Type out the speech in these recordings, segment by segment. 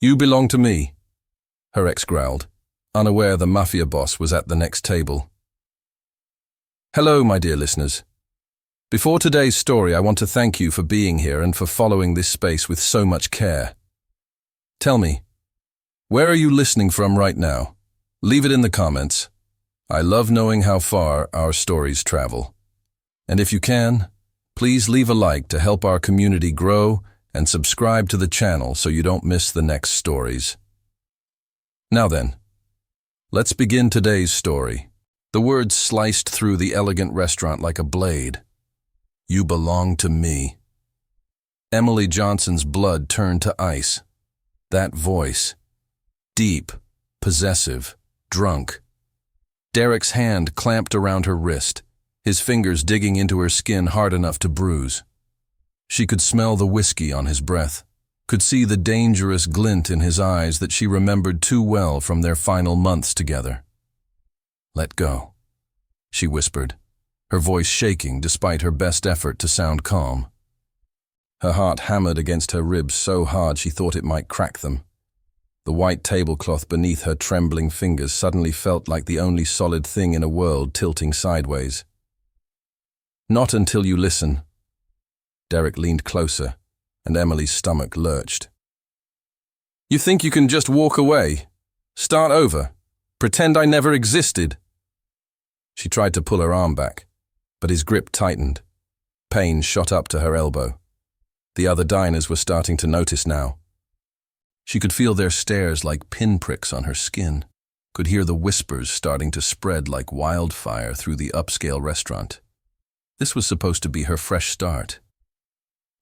You belong to me, her ex growled, unaware the Mafia boss was at the next table. Hello, my dear listeners. Before today's story, I want to thank you for being here and for following this space with so much care. Tell me, where are you listening from right now? Leave it in the comments. I love knowing how far our stories travel. And if you can, please leave a like to help our community grow and subscribe to the channel so you don't miss the next stories. Now then, let's begin today's story. The words sliced through the elegant restaurant like a blade. You belong to me. Emily Johnson's blood turned to ice. That voice. Deep, possessive, drunk. Derek's hand clamped around her wrist, his fingers digging into her skin hard enough to bruise. She could smell the whiskey on his breath, could see the dangerous glint in his eyes that she remembered too well from their final months together. Let go, she whispered, her voice shaking despite her best effort to sound calm. Her heart hammered against her ribs so hard she thought it might crack them. The white tablecloth beneath her trembling fingers suddenly felt like the only solid thing in a world tilting sideways. Not until you listen. Derek leaned closer, and Emily's stomach lurched. You think you can just walk away? Start over? Pretend I never existed? She tried to pull her arm back, but his grip tightened. Pain shot up to her elbow. The other diners were starting to notice now. She could feel their stares like pinpricks on her skin, could hear the whispers starting to spread like wildfire through the upscale restaurant. This was supposed to be her fresh start.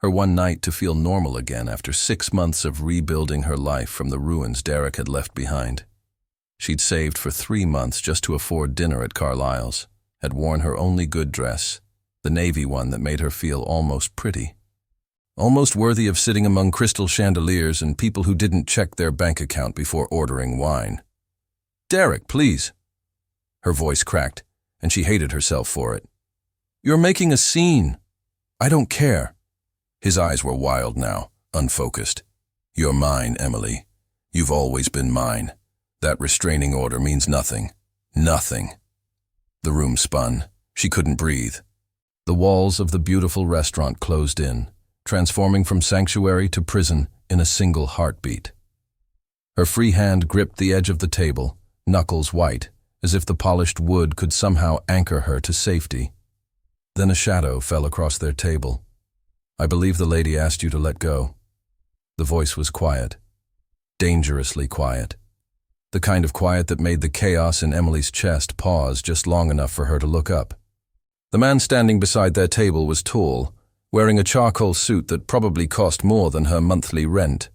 Her one night to feel normal again after 6 months of rebuilding her life from the ruins Derek had left behind. She'd saved for 3 months just to afford dinner at Carlisle's, had worn her only good dress, the navy one that made her feel almost pretty. Almost worthy of sitting among crystal chandeliers and people who didn't check their bank account before ordering wine. Derek, please. Her voice cracked, and she hated herself for it. You're making a scene. I don't care. His eyes were wild now, unfocused. You're mine, Emily. You've always been mine. That restraining order means nothing. Nothing. The room spun. She couldn't breathe. The walls of the beautiful restaurant closed in, transforming from sanctuary to prison in a single heartbeat. Her free hand gripped the edge of the table, knuckles white, as if the polished wood could somehow anchor her to safety. Then a shadow fell across their table. I believe the lady asked you to let go. The voice was quiet. Dangerously quiet. The kind of quiet that made the chaos in Emily's chest pause just long enough for her to look up. The man standing beside their table was tall, wearing a charcoal suit that probably cost more than her monthly rent.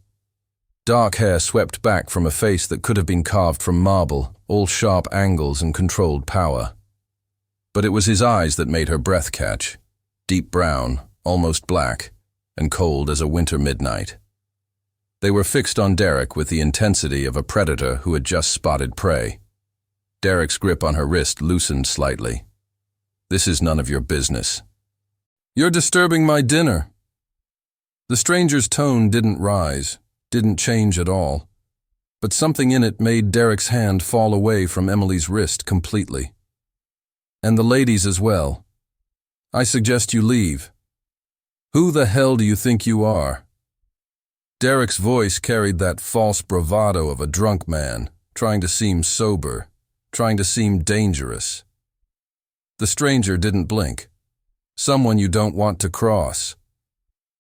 Dark hair swept back from a face that could have been carved from marble, all sharp angles and controlled power. But it was his eyes that made her breath catch, deep brown, almost black, and cold as a winter midnight. They were fixed on Derek with the intensity of a predator who had just spotted prey. Derek's grip on her wrist loosened slightly. This is none of your business. You're disturbing my dinner. The stranger's tone didn't rise, didn't change at all, but something in it made Derek's hand fall away from Emily's wrist completely. And the ladies as well. I suggest you leave. Who the hell do you think you are? Derek's voice carried that false bravado of a drunk man, trying to seem sober, trying to seem dangerous. The stranger didn't blink. Someone you don't want to cross.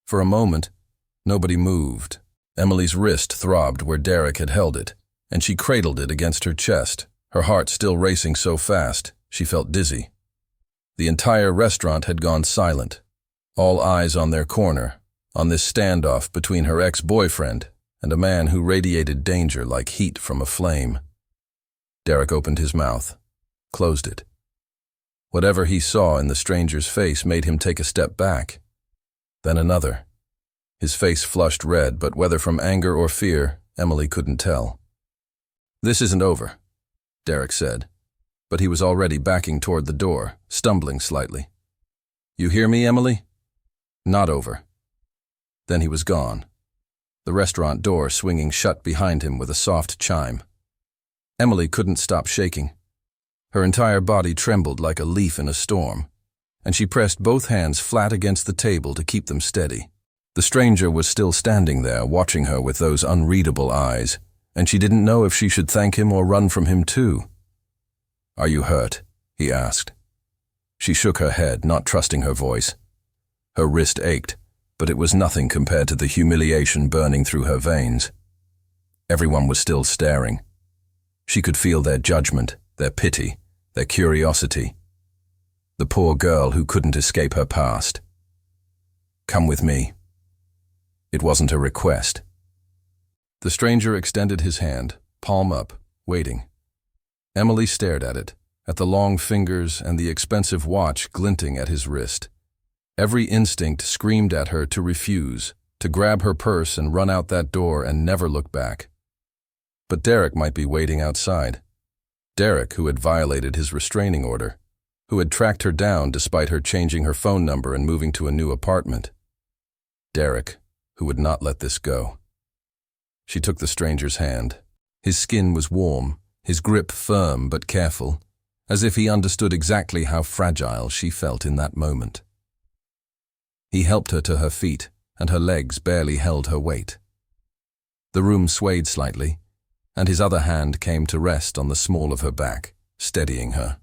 For a moment, nobody moved. Emily's wrist throbbed where Derek had held it, and she cradled it against her chest, her heart still racing so fast she felt dizzy. The entire restaurant had gone silent, all eyes on their corner, on this standoff between her ex-boyfriend and a man who radiated danger like heat from a flame. Derek opened his mouth, closed it. Whatever he saw in the stranger's face made him take a step back, then another. His face flushed red, but whether from anger or fear, Emily couldn't tell. This isn't over, Derek said, but he was already backing toward the door, stumbling slightly. You hear me, Emily? Not over. Then he was gone. the restaurant door swinging shut behind him with a soft chime. Emily couldn't stop shaking. Her entire body trembled like a leaf in a storm, and she pressed both hands flat against the table to keep them steady. The stranger was still standing there, watching her with those unreadable eyes, and she didn't know if she should thank him or run from him too. "Are you hurt?" he asked. She shook her head, not trusting her voice. Her wrist ached, but it was nothing compared to the humiliation burning through her veins. Everyone was still staring. She could feel their judgment, their pity, their curiosity. The poor girl who couldn't escape her past. "Come with me." It wasn't a request. The stranger extended his hand, palm up, waiting. Emily stared at it, at the long fingers and the expensive watch glinting at his wrist. Every instinct screamed at her to refuse, to grab her purse and run out that door and never look back. But Derek might be waiting outside. Derek, who had violated his restraining order, who had tracked her down despite her changing her phone number and moving to a new apartment. Derek, who would not let this go. She took the stranger's hand. His skin was warm, his grip firm but careful, as if he understood exactly how fragile she felt in that moment. He helped her to her feet, and her legs barely held her weight. The room swayed slightly, and his other hand came to rest on the small of her back, steadying her.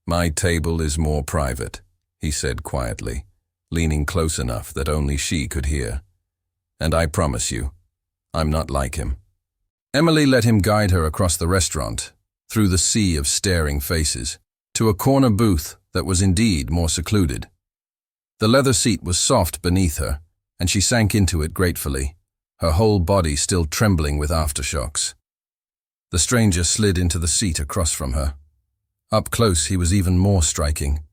"My table is more private," he said quietly, leaning close enough that only she could hear. "And I promise you, I'm not like him." Emily let him guide her across the restaurant, through the sea of staring faces, to a corner booth that was indeed more secluded. The leather seat was soft beneath her, and she sank into it gratefully, her whole body still trembling with aftershocks. The stranger slid into the seat across from her. Up close he was even more striking.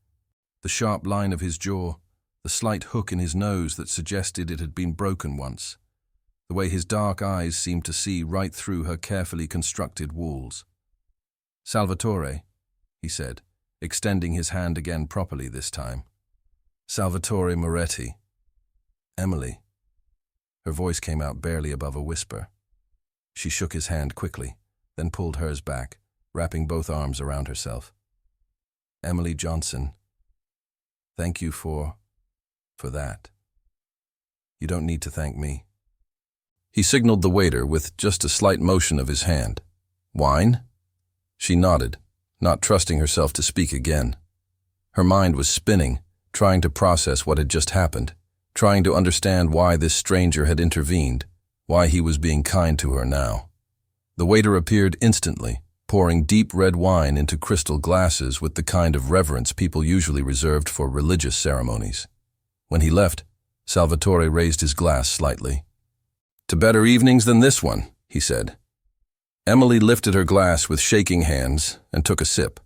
The sharp line of his jaw, the slight hook in his nose that suggested it had been broken once, the way his dark eyes seemed to see right through her carefully constructed walls. "Salvatore," he said, extending his hand again properly this time. "Salvatore Moretti." "Emily." Her voice came out barely above a whisper. She shook his hand quickly, then pulled hers back, wrapping both arms around herself. "Emily Johnson. Thank you for that. You don't need to thank me." He signaled the waiter with just a slight motion of his hand. "Wine?" She nodded, not trusting herself to speak again. Her mind was spinning, trying to process what had just happened, trying to understand why this stranger had intervened, why he was being kind to her now. The waiter appeared instantly, pouring deep red wine into crystal glasses with the kind of reverence people usually reserved for religious ceremonies. When he left, Salvatore raised his glass slightly. "To better evenings than this one," he said. Emily lifted her glass with shaking hands and took a sip.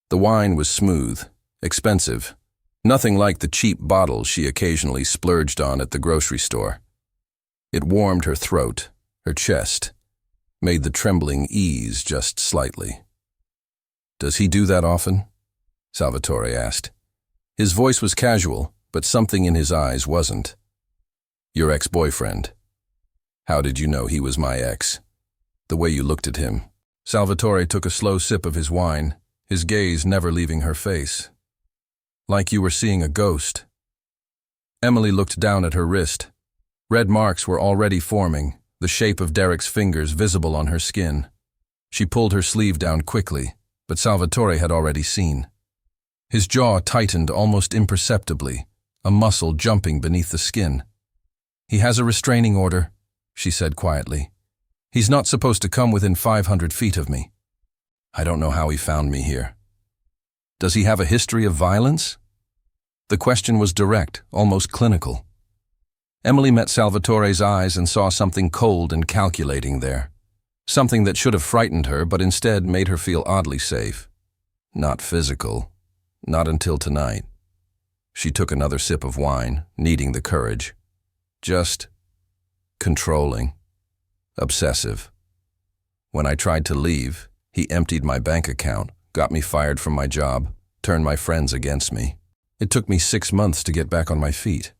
The wine was smooth, expensive, nothing like the cheap bottles she occasionally splurged on at the grocery store. It warmed her throat, her chest, made the trembling ease just slightly. "Does he do that often?" Salvatore asked. His voice was casual, but something in his eyes wasn't. "Your ex-boyfriend. How did you know he was my ex?" "The way you looked at him." Salvatore took a slow sip of his wine, his gaze never leaving her face. "Like you were seeing a ghost." Emily looked down at her wrist. Red marks were already forming, the shape of Derek's fingers visible on her skin. She pulled her sleeve down quickly, but Salvatore had already seen. His jaw tightened almost imperceptibly, a muscle jumping beneath the skin. "He has a restraining order," she said quietly. "He's not supposed to come within 500 feet of me. I don't know how he found me here." "Does he have a history of violence?" The question was direct, almost clinical. Emily met Salvatore's eyes and saw something cold and calculating there. Something that should have frightened her, but instead made her feel oddly safe. Not physical. Not until tonight. She took another sip of wine, needing the courage. Just controlling. Obsessive. When I tried to leave, he emptied my bank account, got me fired from my job, turned my friends against me. It took me 6 months to get back on my feet.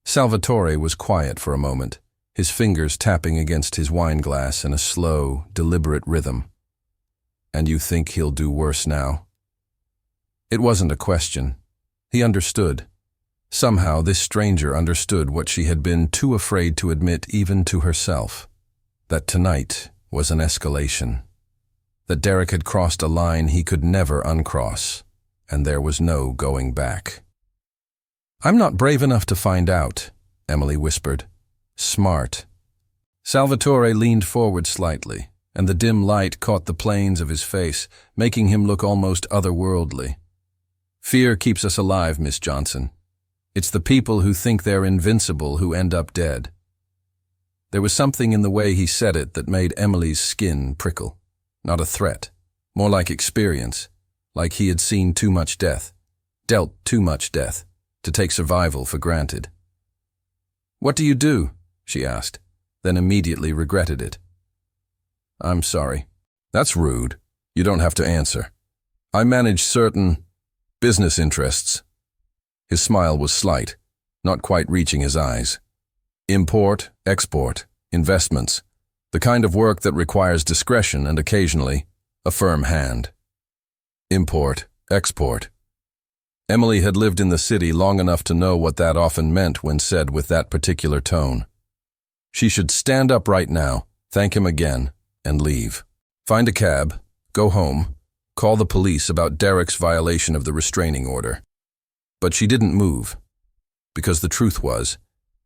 Salvatore was quiet for a moment, his fingers tapping against his wineglass in a slow, deliberate rhythm. "And you think he'll do worse now?" It wasn't a question. He understood. Somehow this stranger understood what she had been too afraid to admit even to herself. That tonight was an escalation. That Derek had crossed a line he could never uncross, and there was no going back. "I'm not brave enough to find out," Emily whispered. "Smart." Salvatore leaned forward slightly, and the dim light caught the planes of his face, making him look almost otherworldly. "Fear keeps us alive, Miss Johnson. It's the people who think they're invincible who end up dead." There was something in the way he said it that made Emily's skin prickle. Not a threat, more like experience, like he had seen too much death, dealt too much death, to take survival for granted. "What do you do?" she asked, then immediately regretted it. "I'm sorry. That's rude. You don't have to answer. I manage certain business interests." His smile was slight, not quite reaching his eyes. "Import, export, investments, the kind of work that requires discretion and occasionally a firm hand." Import, export. Emily had lived in the city long enough to know what that often meant when said with that particular tone. She should stand up right now, thank him again, and leave. Find a cab, go home, call the police about Derek's violation of the restraining order. But she didn't move, because the truth was,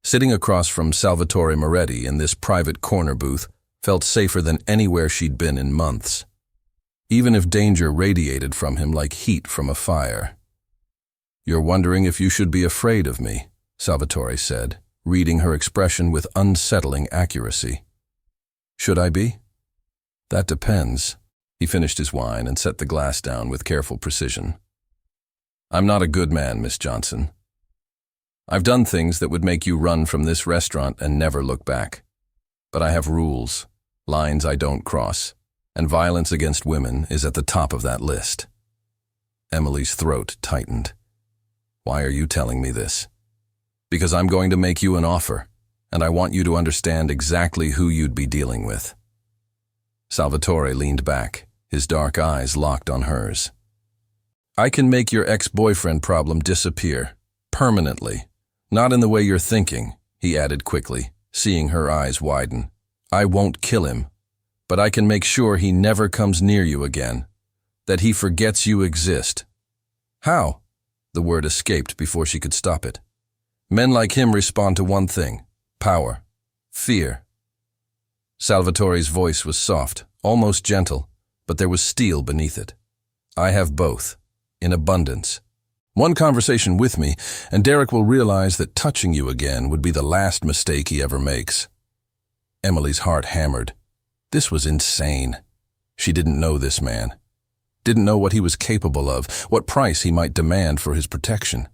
sitting across from Salvatore Moretti in this private corner booth felt safer than anywhere she'd been in months, even if danger radiated from him like heat from a fire. "You're wondering if you should be afraid of me," Salvatore said, reading her expression with unsettling accuracy. "Should I be?" "That depends." He finished his wine and set the glass down with careful precision. "I'm not a good man, Miss Johnson. I've done things that would make you run from this restaurant and never look back. But I have rules, lines I don't cross, and violence against women is at the top of that list." Emily's throat tightened. "Why are you telling me this?" "Because I'm going to make you an offer, and I want you to understand exactly who you'd be dealing with." Salvatore leaned back, his dark eyes locked on hers. "I can make your ex-boyfriend problem disappear, permanently. Not in the way you're thinking," he added quickly, seeing her eyes widen. "I won't kill him, but I can make sure he never comes near you again, that he forgets you exist." "How?" The word escaped before she could stop it. "Men like him respond to one thing: power, fear." Salvatore's voice was soft, almost gentle, but there was steel beneath it. "I have both, in abundance. One conversation with me, and Derek will realize that touching you again would be the last mistake he ever makes." Emily's heart hammered. This was insane. She didn't know this man. Didn't know what he was capable of, what price he might demand for his protection.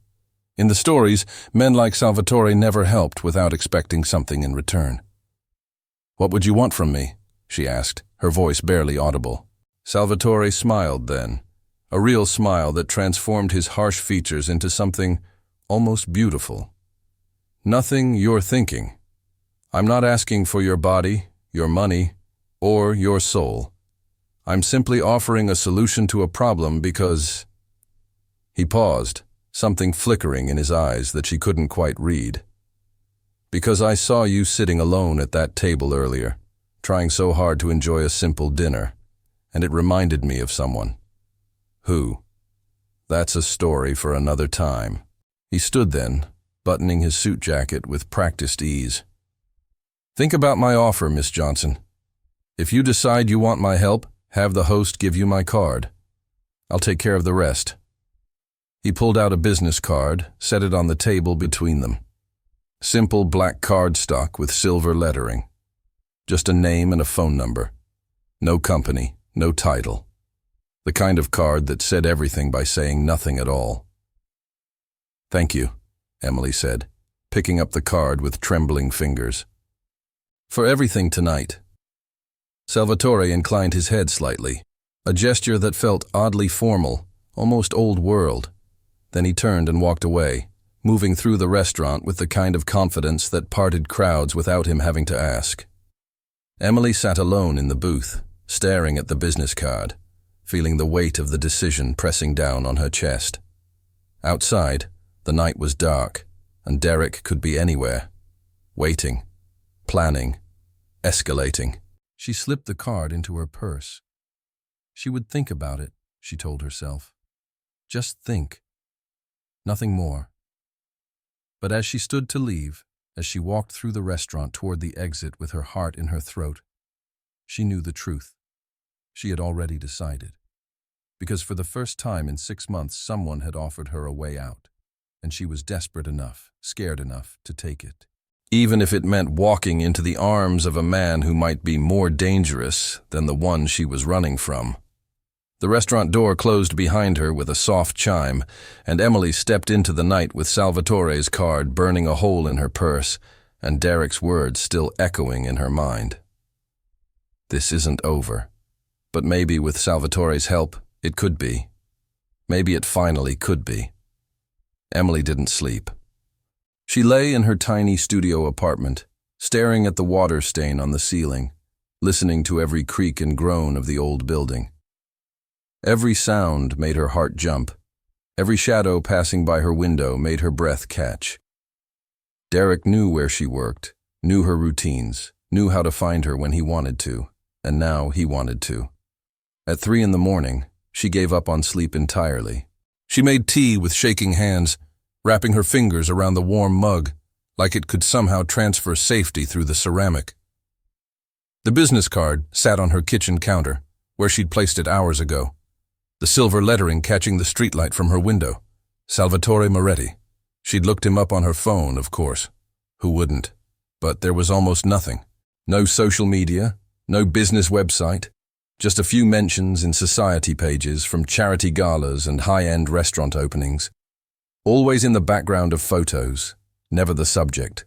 In the stories, men like Salvatore never helped without expecting something in return. "What would you want from me?" she asked, her voice barely audible. Salvatore smiled then, a real smile that transformed his harsh features into something almost beautiful. "Nothing you're thinking. I'm not asking for your body, your money, or your soul. I'm simply offering a solution to a problem because—" He paused, something flickering in his eyes that she couldn't quite read. "Because I saw you sitting alone at that table earlier, trying so hard to enjoy a simple dinner, and it reminded me of someone." "Who?" "That's a story for another time." He stood then, buttoning his suit jacket with practiced ease. "Think about my offer, Miss Johnson. If you decide you want my help, have the host give you my card. I'll take care of the rest." He pulled out a business card, set it on the table between them. Simple black cardstock with silver lettering. Just a name and a phone number. No company, no title. The kind of card that said everything by saying nothing at all. "Thank you," Emily said, picking up the card with trembling fingers. "For everything tonight." Salvatore inclined his head slightly, a gesture that felt oddly formal, almost old world. Then he turned and walked away, moving through the restaurant with the kind of confidence that parted crowds without him having to ask. Emily sat alone in the booth, staring at the business card, feeling the weight of the decision pressing down on her chest. Outside, the night was dark, and Derek could be anywhere, waiting, planning, escalating. She slipped the card into her purse. She would think about it, she told herself. Just think. Nothing more. But as she stood to leave, as she walked through the restaurant toward the exit with her heart in her throat, she knew the truth. She had already decided. Because for the first time in 6 months, someone had offered her a way out, and she was desperate enough, scared enough to take it. Even if it meant walking into the arms of a man who might be more dangerous than the one she was running from. The restaurant door closed behind her with a soft chime, and Emily stepped into the night with Salvatore's card burning a hole in her purse and Derek's words still echoing in her mind. This isn't over. But maybe with Salvatore's help, it could be. Maybe it finally could be. Emily didn't sleep. She lay in her tiny studio apartment, staring at the water stain on the ceiling, listening to every creak and groan of the old building. Every sound made her heart jump. Every shadow passing by her window made her breath catch. Derek knew where she worked, knew her routines, knew how to find her when he wanted to, and now he wanted to. At 3 a.m, she gave up on sleep entirely. She made tea with shaking hands, wrapping her fingers around the warm mug, like it could somehow transfer safety through the ceramic. The business card sat on her kitchen counter, where she'd placed it hours ago. The silver lettering catching the streetlight from her window. Salvatore Moretti. She'd looked him up on her phone, of course. Who wouldn't? But there was almost nothing. No social media, no business website, just a few mentions in society pages from charity galas and high-end restaurant openings. Always in the background of photos, never the subject.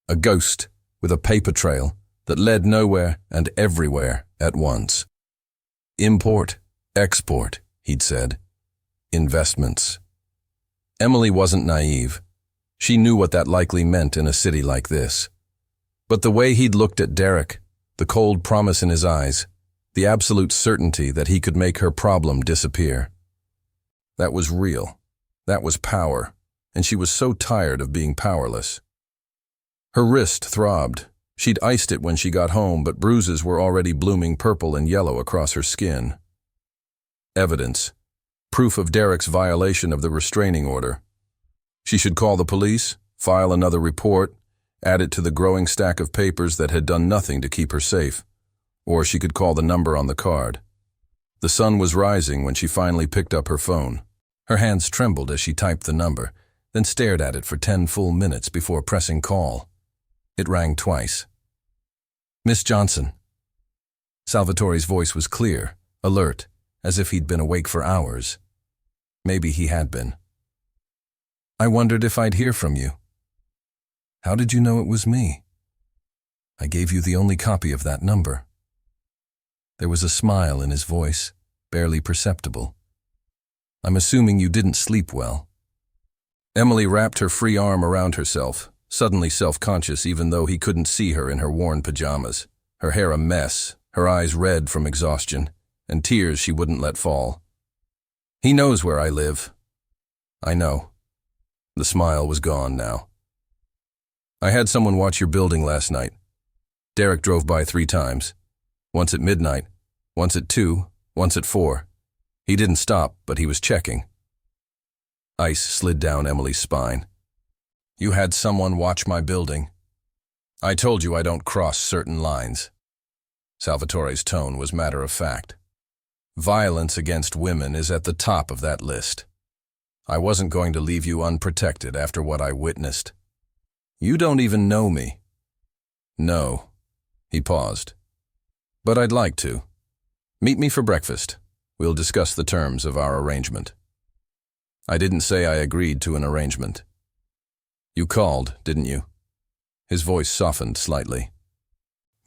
A ghost with a paper trail that led nowhere and everywhere at once. Import, export, he'd said. Investments. Emily wasn't naive. She knew what that likely meant in a city like this. But the way he'd looked at Derek, the cold promise in his eyes, the absolute certainty that he could make her problem disappear. That was real. That was power, and she was so tired of being powerless. Her wrist throbbed. She'd iced it when she got home, but bruises were already blooming purple and yellow across her skin. Evidence. Proof of Derek's violation of the restraining order. She should call the police, file another report, add it to the growing stack of papers that had done nothing to keep her safe. Or she could call the number on the card. The sun was rising when she finally picked up her phone. Her hands trembled as she typed the number, then stared at it for 10 full minutes before pressing call. It rang twice. Miss Johnson. Salvatore's voice was clear, alert, as if he'd been awake for hours. Maybe he had been. I wondered if I'd hear from you. How did you know it was me? I gave you the only copy of that number. There was a smile in his voice, barely perceptible. I'm assuming you didn't sleep well. Emily wrapped her free arm around herself, suddenly self-conscious even though he couldn't see her in her worn pajamas, her hair a mess, her eyes red from exhaustion, and tears she wouldn't let fall. He knows where I live. I know. The smile was gone now. I had someone watch your building last night. Derek drove by 3 times. Once at midnight, once at 2, once at 4. He didn't stop, but he was checking. Ice slid down Emily's spine. You had someone watch my building. I told you I don't cross certain lines. Salvatore's tone was matter-of-fact. Violence against women is at the top of that list. I wasn't going to leave you unprotected after what I witnessed. You don't even know me. No. He paused. But I'd like to. Meet me for breakfast. We'll discuss the terms of our arrangement. I didn't say I agreed to an arrangement. You called, didn't you? His voice softened slightly.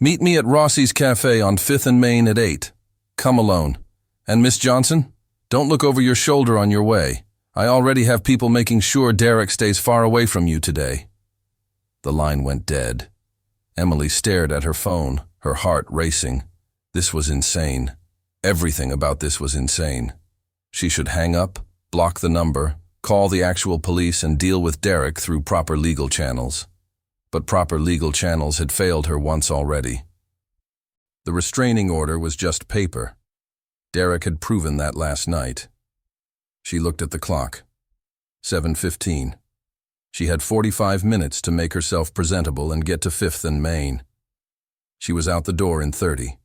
Meet me at Rossi's Cafe on 5th and Main at 8. Come alone. And Miss Johnson, don't look over your shoulder on your way. I already have people making sure Derek stays far away from you today." The line went dead. Emily stared at her phone, her heart racing. This was insane. Everything about this was insane. She should hang up, block the number, call the actual police and deal with Derek through proper legal channels. But proper legal channels had failed her once already. The restraining order was just paper. Derek had proven that last night. She looked at the clock. 7:15. She had 45 minutes to make herself presentable and get to 5th and Main. She was out the door in 30.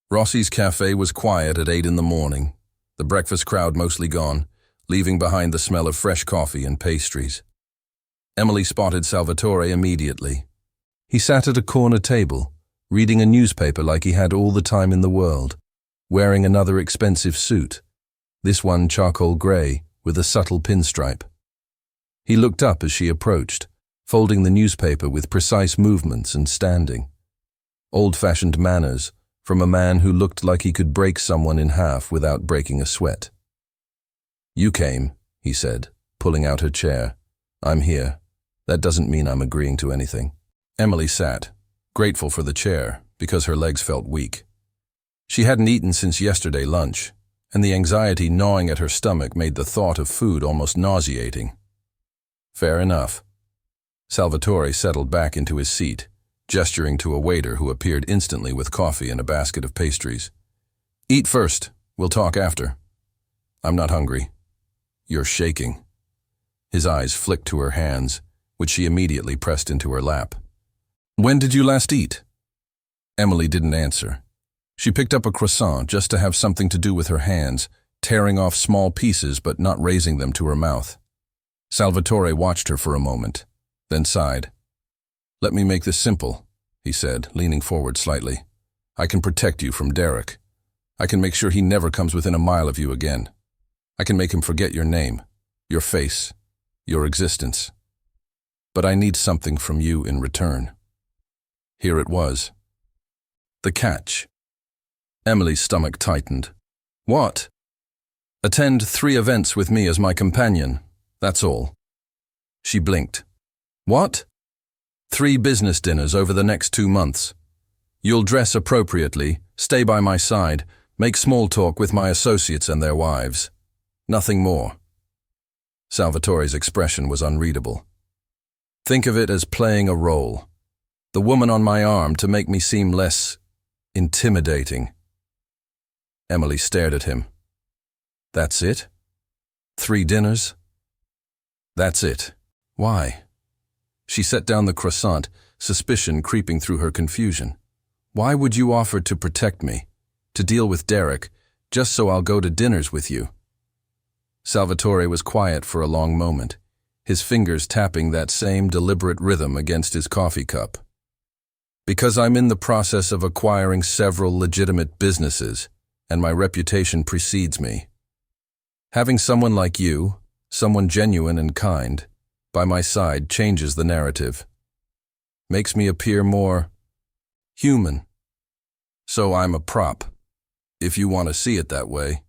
Rossi's cafe was quiet at 8 in the morning, the breakfast crowd mostly gone, leaving behind the smell of fresh coffee and pastries. Emily spotted Salvatore immediately. He sat at a corner table, reading a newspaper like he had all the time in the world, wearing another expensive suit, this one charcoal grey with a subtle pinstripe. He looked up as she approached, folding the newspaper with precise movements and standing. Old-fashioned manners from a man who looked like he could break someone in half without breaking a sweat. "You came," he said, pulling out her chair. "I'm here. That doesn't mean I'm agreeing to anything." Emily sat, grateful for the chair, because her legs felt weak. She hadn't eaten since yesterday lunch, and the anxiety gnawing at her stomach made the thought of food almost nauseating. Fair enough. Salvatore settled back into his seat, gesturing to a waiter who appeared instantly with coffee and a basket of pastries. "Eat first. We'll talk after." "I'm not hungry." "You're shaking." His eyes flicked to her hands, which she immediately pressed into her lap. "When did you last eat?" Emily didn't answer. She picked up a croissant just to have something to do with her hands, tearing off small pieces but not raising them to her mouth. Salvatore watched her for a moment, then sighed. "Let me make this simple," he said, leaning forward slightly. "I can protect you from Derek. I can make sure he never comes within a mile of you again. I can make him forget your name, your face, your existence. But I need something from you in return." Here it was. The catch. Emily's stomach tightened. "What?" "Attend 3 events with me as my companion. That's all." She blinked. "What?" 3 business dinners over the next 2 months. You'll dress appropriately, stay by my side, make small talk with my associates and their wives. Nothing more. Salvatore's expression was unreadable. "Think of it as playing a role. The woman on my arm to make me seem less intimidating." Emily stared at him. "That's it? 3 dinners?" "That's it. Why?" She set down the croissant, suspicion creeping through her confusion. "Why would you offer to protect me, to deal with Derek, just so I'll go to dinners with you?" Salvatore was quiet for a long moment, his fingers tapping that same deliberate rhythm against his coffee cup. "Because I'm in the process of acquiring several legitimate businesses, and my reputation precedes me. Having someone like you, someone genuine and kind, by my side changes the narrative. Makes me appear more human. So I'm a prop, if you want to see it that way."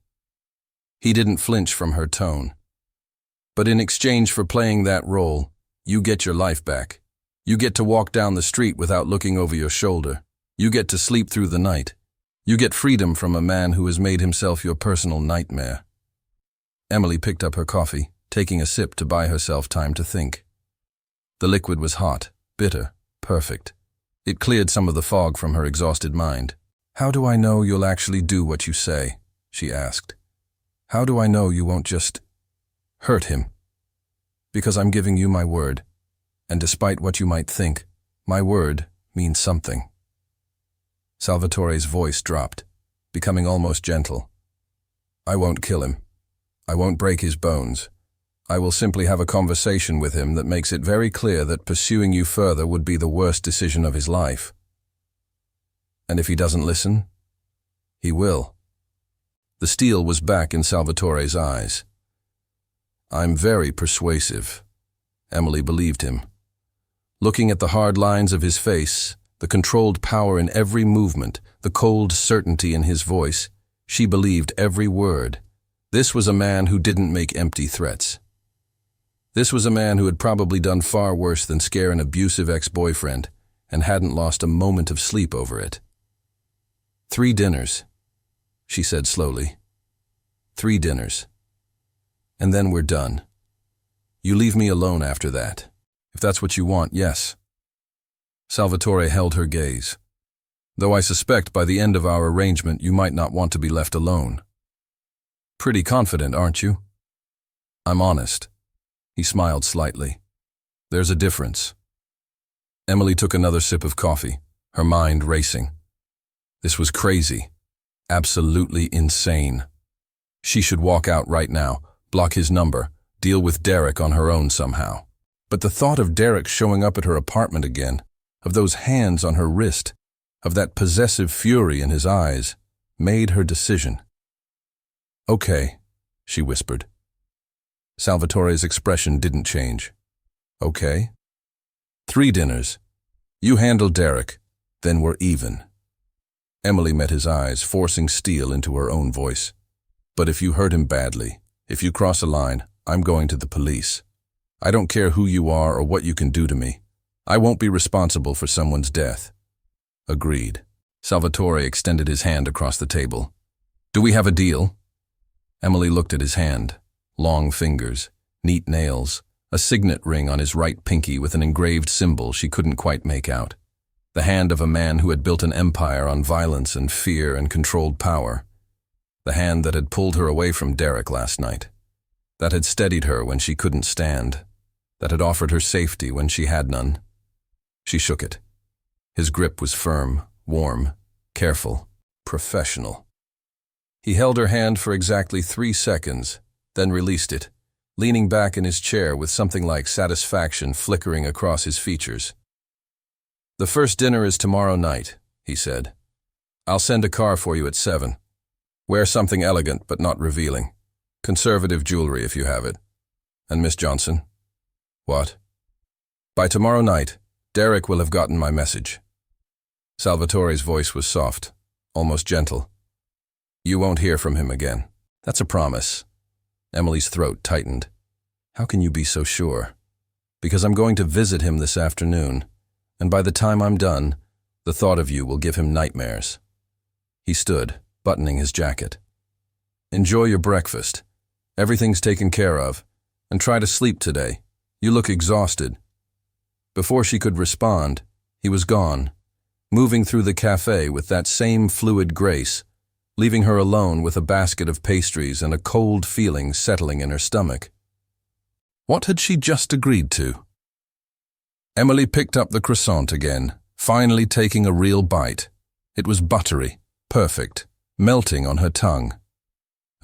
He didn't flinch from her tone. "But in exchange for playing that role, you get your life back. You get to walk down the street without looking over your shoulder. You get to sleep through the night. You get freedom from a man who has made himself your personal nightmare." Emily picked up her coffee, taking a sip to buy herself time to think. The liquid was hot, bitter, perfect. It cleared some of the fog from her exhausted mind. "How do I know you'll actually do what you say?" she asked. "How do I know you won't just hurt him? Because I'm giving you my word, and despite what you might think, my word means something." Salvatore's voice dropped, becoming almost gentle. "I won't kill him. I won't break his bones. I will simply have a conversation with him that makes it very clear that pursuing you further would be the worst decision of his life. And if he doesn't listen, he will." The steel was back in Salvatore's eyes. "I'm very persuasive." Emily believed him. Looking at the hard lines of his face, the controlled power in every movement, the cold certainty in his voice, she believed every word. This was a man who didn't make empty threats. This was a man who had probably done far worse than scare an abusive ex-boyfriend and hadn't lost a moment of sleep over it. 3 dinners, she said slowly. 3 dinners. And then we're done. You leave me alone after that. If that's what you want, yes. Salvatore held her gaze. Though I suspect by the end of our arrangement you might not want to be left alone. Pretty confident, aren't you? I'm honest. He smiled slightly. There's a difference. Emily took another sip of coffee, her mind racing. This was crazy. Absolutely insane. She should walk out right now, block his number, deal with Derek on her own somehow. But the thought of Derek showing up at her apartment again, of those hands on her wrist, of that possessive fury in his eyes, made her decision. Okay, she whispered. Salvatore's expression didn't change. Okay? 3 dinners. You handle Derek, then we're even. Emily met his eyes, forcing steel into her own voice. But if you hurt him badly, if you cross a line, I'm going to the police. I don't care who you are or what you can do to me. I won't be responsible for someone's death. Agreed. Salvatore extended his hand across the table. Do we have a deal? Emily looked at his hand. Long fingers, neat nails, a signet ring on his right pinky with an engraved symbol she couldn't quite make out. The hand of a man who had built an empire on violence and fear and controlled power. The hand that had pulled her away from Derek last night. That had steadied her when she couldn't stand. That had offered her safety when she had none. She shook it. His grip was firm, warm, careful, professional. He held her hand for exactly 3 seconds, then released it, leaning back in his chair with something like satisfaction flickering across his features. The first dinner is tomorrow night, he said. I'll send a car for you at 7. Wear something elegant but not revealing. Conservative jewelry if you have it. And Miss Johnson? What? By tomorrow night, Derek will have gotten my message. Salvatore's voice was soft, almost gentle. You won't hear from him again. That's a promise. Emily's throat tightened. How can you be so sure? Because I'm going to visit him this afternoon, and by the time I'm done, the thought of you will give him nightmares. He stood, buttoning his jacket. Enjoy your breakfast. Everything's taken care of. And try to sleep today. You look exhausted. Before she could respond, he was gone, moving through the cafe with that same fluid grace, leaving her alone with a basket of pastries and a cold feeling settling in her stomach. What had she just agreed to? Emily picked up the croissant again, finally taking a real bite. It was buttery, perfect, melting on her tongue.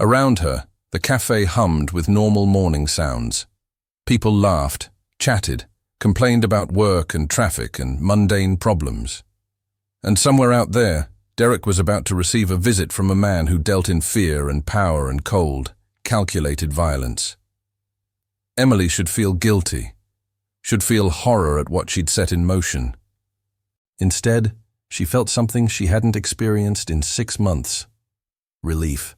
Around her, the cafe hummed with normal morning sounds. People laughed, chatted, complained about work and traffic and mundane problems. And somewhere out there, Derek was about to receive a visit from a man who dealt in fear and power and cold, calculated violence. Emily should feel guilty, should feel horror at what she'd set in motion. Instead, she felt something she hadn't experienced in 6 months. Relief.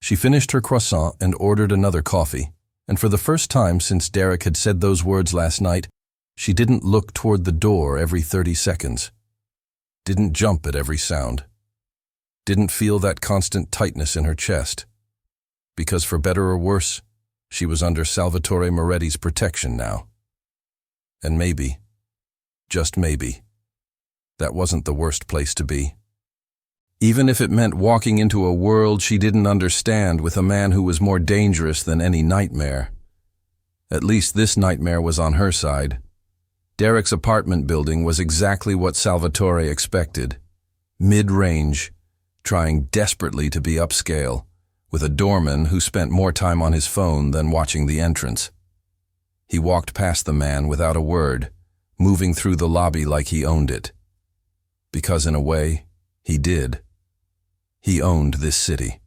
She finished her croissant and ordered another coffee, and for the first time since Derek had said those words last night, she didn't look toward the door every 30 seconds. Didn't jump at every sound. Didn't feel that constant tightness in her chest. Because for better or worse, she was under Salvatore Moretti's protection now. And maybe, just maybe, that wasn't the worst place to be. Even if it meant walking into a world she didn't understand with a man who was more dangerous than any nightmare. At least this nightmare was on her side. Derek's apartment building was exactly what Salvatore expected. Mid-range, trying desperately to be upscale, with a doorman who spent more time on his phone than watching the entrance. He walked past the man without a word, moving through the lobby like he owned it. Because in a way, he did. He owned this city.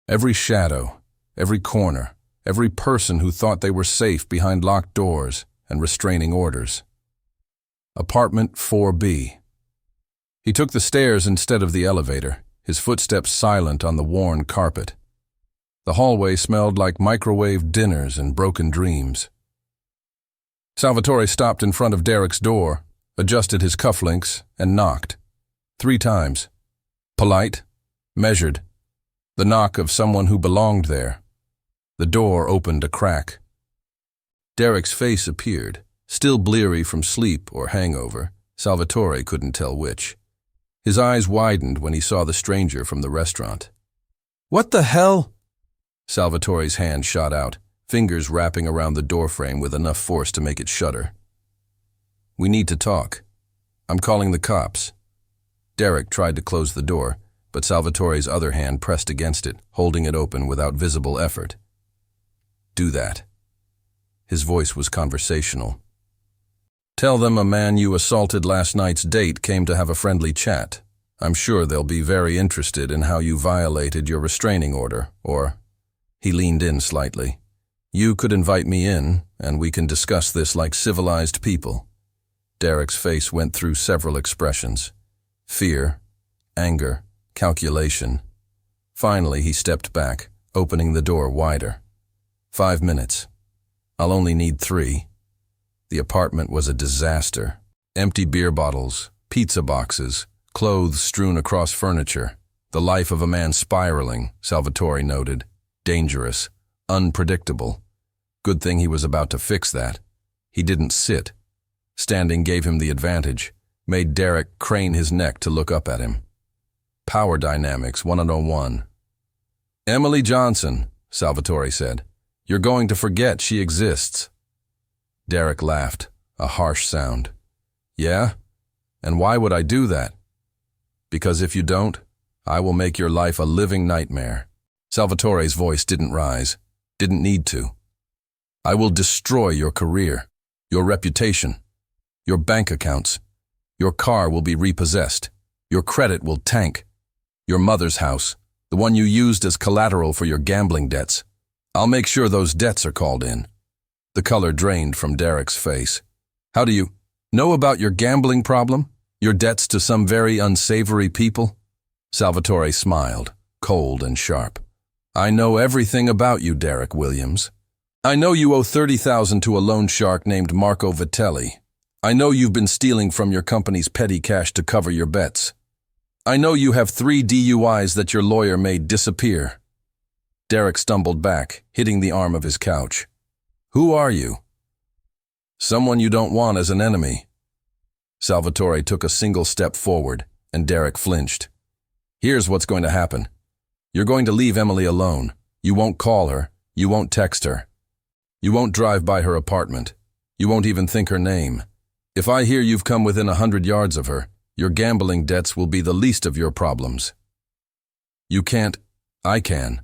Every shadow, every corner, every person who thought they were safe behind locked doors and restraining orders. Apartment 4B. He took the stairs instead of the elevator, his footsteps silent on the worn carpet. The hallway smelled like microwave dinners and broken dreams. Salvatore stopped in front of Derek's door, adjusted his cufflinks, and knocked. 3 times. Polite, measured. The knock of someone who belonged there. The door opened a crack. Derek's face appeared, still bleary from sleep or hangover. Salvatore couldn't tell which. His eyes widened when he saw the stranger from the restaurant. "What the hell?" Salvatore's hand shot out, fingers wrapping around the doorframe with enough force to make it shudder. "We need to talk. I'm calling the cops." Derek tried to close the door, but Salvatore's other hand pressed against it, holding it open without visible effort. "Do that." His voice was conversational. "Tell them a man you assaulted last night's date came to have a friendly chat. I'm sure they'll be very interested in how you violated your restraining order, or..." He leaned in slightly. "You could invite me in, and we can discuss this like civilized people." Derek's face went through several expressions. Fear, anger, calculation. Finally, he stepped back, opening the door wider. 5 minutes. I'll only need 3. The apartment was a disaster. Empty beer bottles, pizza boxes, clothes strewn across furniture. The life of a man spiraling, Salvatore noted. Dangerous, unpredictable. Good thing he was about to fix that. He didn't sit. Standing gave him the advantage, made Derek crane his neck to look up at him. Power dynamics 101. "Emily Johnson," Salvatore said. "You're going to forget she exists." Derek laughed, a harsh sound. "Yeah? And why would I do that?" "Because if you don't, I will make your life a living nightmare." Salvatore's voice didn't rise, didn't need to. "I will destroy your career, your reputation, your bank accounts. Your car will be repossessed. Your credit will tank. Your mother's house, the one you used as collateral for your gambling debts. I'll make sure those debts are called in." The color drained from Derek's face. "How do you know about your gambling problem? Your debts to some very unsavory people?" Salvatore smiled, cold and sharp. "I know everything about you, Derek Williams. I know you owe $30,000 to a loan shark named Marco Vitelli. I know you've been stealing from your company's petty cash to cover your bets. I know you have 3 DUIs that your lawyer made disappear." Derek stumbled back, hitting the arm of his couch. "Who are you?" "Someone you don't want as an enemy." Salvatore took a single step forward, and Derek flinched. "Here's what's going to happen. You're going to leave Emily alone. You won't call her. You won't text her. You won't drive by her apartment. You won't even think her name. If I hear you've come within 100 yards of her, your gambling debts will be the least of your problems." "You can't. I can."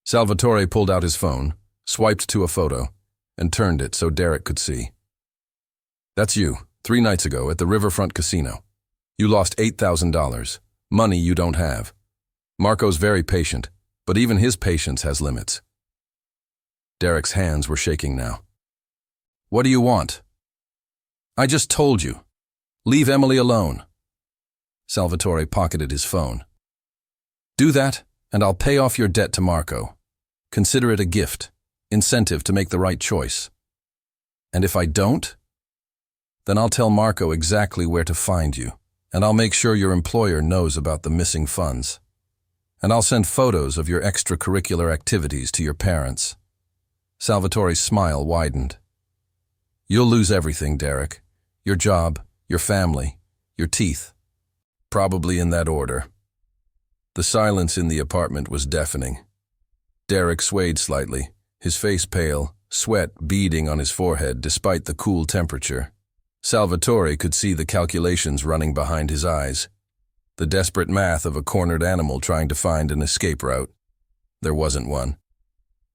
Salvatore pulled out his phone, swiped to a photo, and turned it so Derek could see. "That's you, 3 nights ago at the Riverfront Casino. You lost $8,000, money you don't have. Marco's very patient, but even his patience has limits." Derek's hands were shaking now. "What do you want?" "I just told you. Leave Emily alone." Salvatore pocketed his phone. "Do that, and I'll pay off your debt to Marco. Consider it a gift, incentive to make the right choice. And if I don't, then I'll tell Marco exactly where to find you, and I'll make sure your employer knows about the missing funds. And I'll send photos of your extracurricular activities to your parents." Salvatore's smile widened. "You'll lose everything, Derek. Your job, your family, your teeth. Probably in that order." The silence in the apartment was deafening. Derek swayed slightly, his face pale, sweat beading on his forehead despite the cool temperature. Salvatore could see the calculations running behind his eyes. The desperate math of a cornered animal trying to find an escape route. There wasn't one.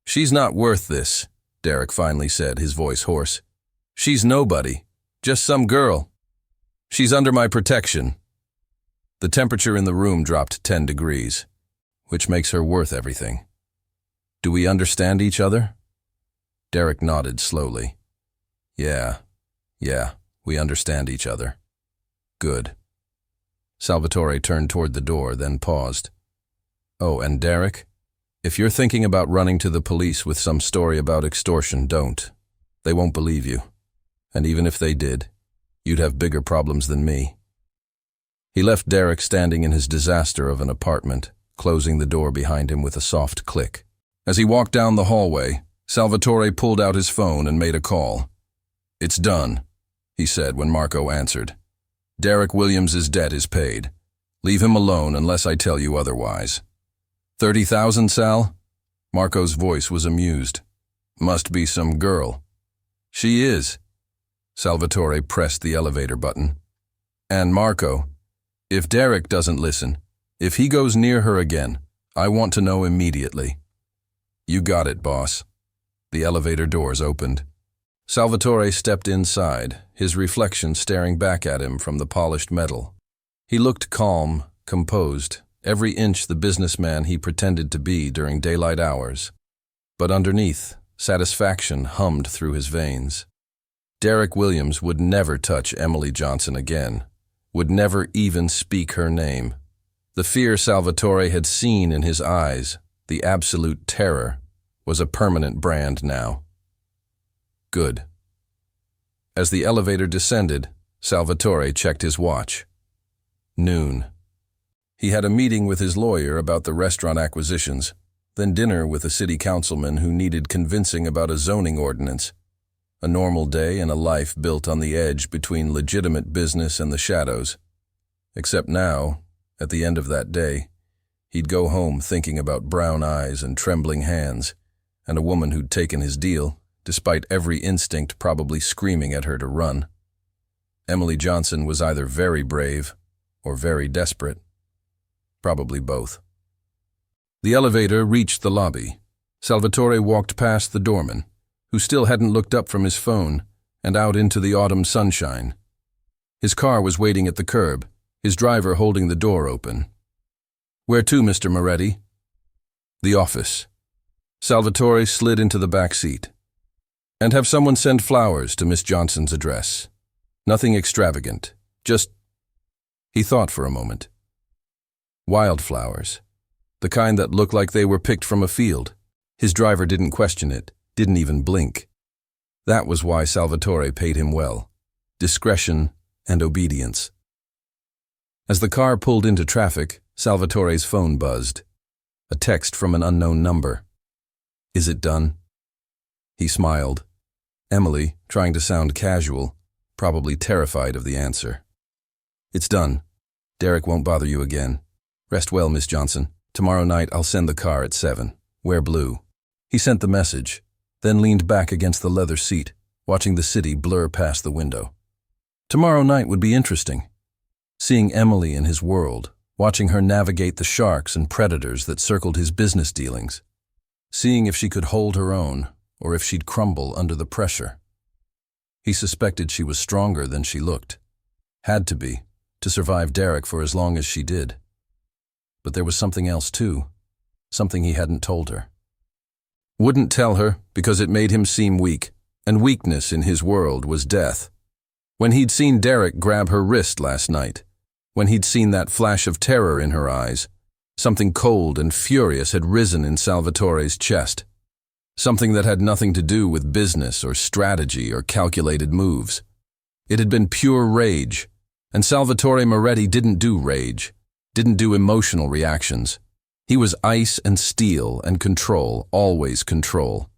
"She's not worth this," Derek finally said, his voice hoarse. "She's nobody. Just some girl. She's under my protection." The temperature in the room dropped 10 degrees, which makes her worth everything. "Do we understand each other?" Derek nodded slowly. Yeah, we understand each other." "Good." Salvatore turned toward the door, then paused. "Oh, and Derek, If you're thinking about running to the police with some story about extortion, don't. They won't believe you. And even if they did, you'd have bigger problems than me. He left Derek standing in his disaster of an apartment, closing the door behind him with a soft click. As he walked down the hallway, Salvatore pulled out his phone and made a call. "It's done," he said when Marco answered. "Derek Williams's debt is paid. Leave him alone unless I tell you otherwise." 30,000, Sal? Marco's voice was amused. "Must be some girl." "She is." Salvatore pressed the elevator button. "And Marco, if Derek doesn't listen, if he goes near her again, I want to know immediately." "You got it, boss." The elevator doors opened. Salvatore stepped inside, his reflection staring back at him from the polished metal. He looked calm, composed, every inch the businessman he pretended to be during daylight hours. But underneath, satisfaction hummed through his veins. Derek Williams would never touch Emily Johnson again, would never even speak her name. The fear Salvatore had seen in his eyes, the absolute terror, was a permanent brand now. Good. As the elevator descended, Salvatore checked his watch. Noon. He had a meeting with his lawyer about the restaurant acquisitions, then dinner with a city councilman who needed convincing about a zoning ordinance. A normal day in a life built on the edge between legitimate business and the shadows. Except now, at the end of that day, he'd go home thinking about brown eyes and trembling hands, and a woman who'd taken his deal, despite every instinct probably screaming at her to run. Emily Johnson was either very brave or very desperate. Probably both. The elevator reached the lobby. Salvatore walked past the doorman, who still hadn't looked up from his phone, and out into the autumn sunshine. His car was waiting at the curb, his driver holding the door open. "Where to, Mr. Moretti?" "The office." Salvatore slid into the back seat. "And have someone send flowers to Miss Johnson's address. Nothing extravagant, just—" He thought for a moment. Wildflowers. The kind that looked like they were picked from a field. His driver didn't question it, didn't even blink. That was why Salvatore paid him well. Discretion and obedience. As the car pulled into traffic, Salvatore's phone buzzed. A text from an unknown number. "Is it done?" He smiled. Emily, trying to sound casual, probably terrified of the answer. "It's done. Derek won't bother you again. Rest well, Miss Johnson. Tomorrow night I'll send the car at 7. Wear blue." He sent the message, then leaned back against the leather seat, watching the city blur past the window. Tomorrow night would be interesting. Seeing Emily in his world, watching her navigate the sharks and predators that circled his business dealings. Seeing if she could hold her own, or if she'd crumble under the pressure. He suspected she was stronger than she looked. Had to be, to survive Derek for as long as she did. But there was something else too, something he hadn't told her. Wouldn't tell her because it made him seem weak, and weakness in his world was death. When he'd seen Derek grab her wrist last night, when he'd seen that flash of terror in her eyes, something cold and furious had risen in Salvatore's chest. Something that had nothing to do with business or strategy or calculated moves. It had been pure rage, and Salvatore Moretti didn't do rage, didn't do emotional reactions. He was ice and steel and control, always control.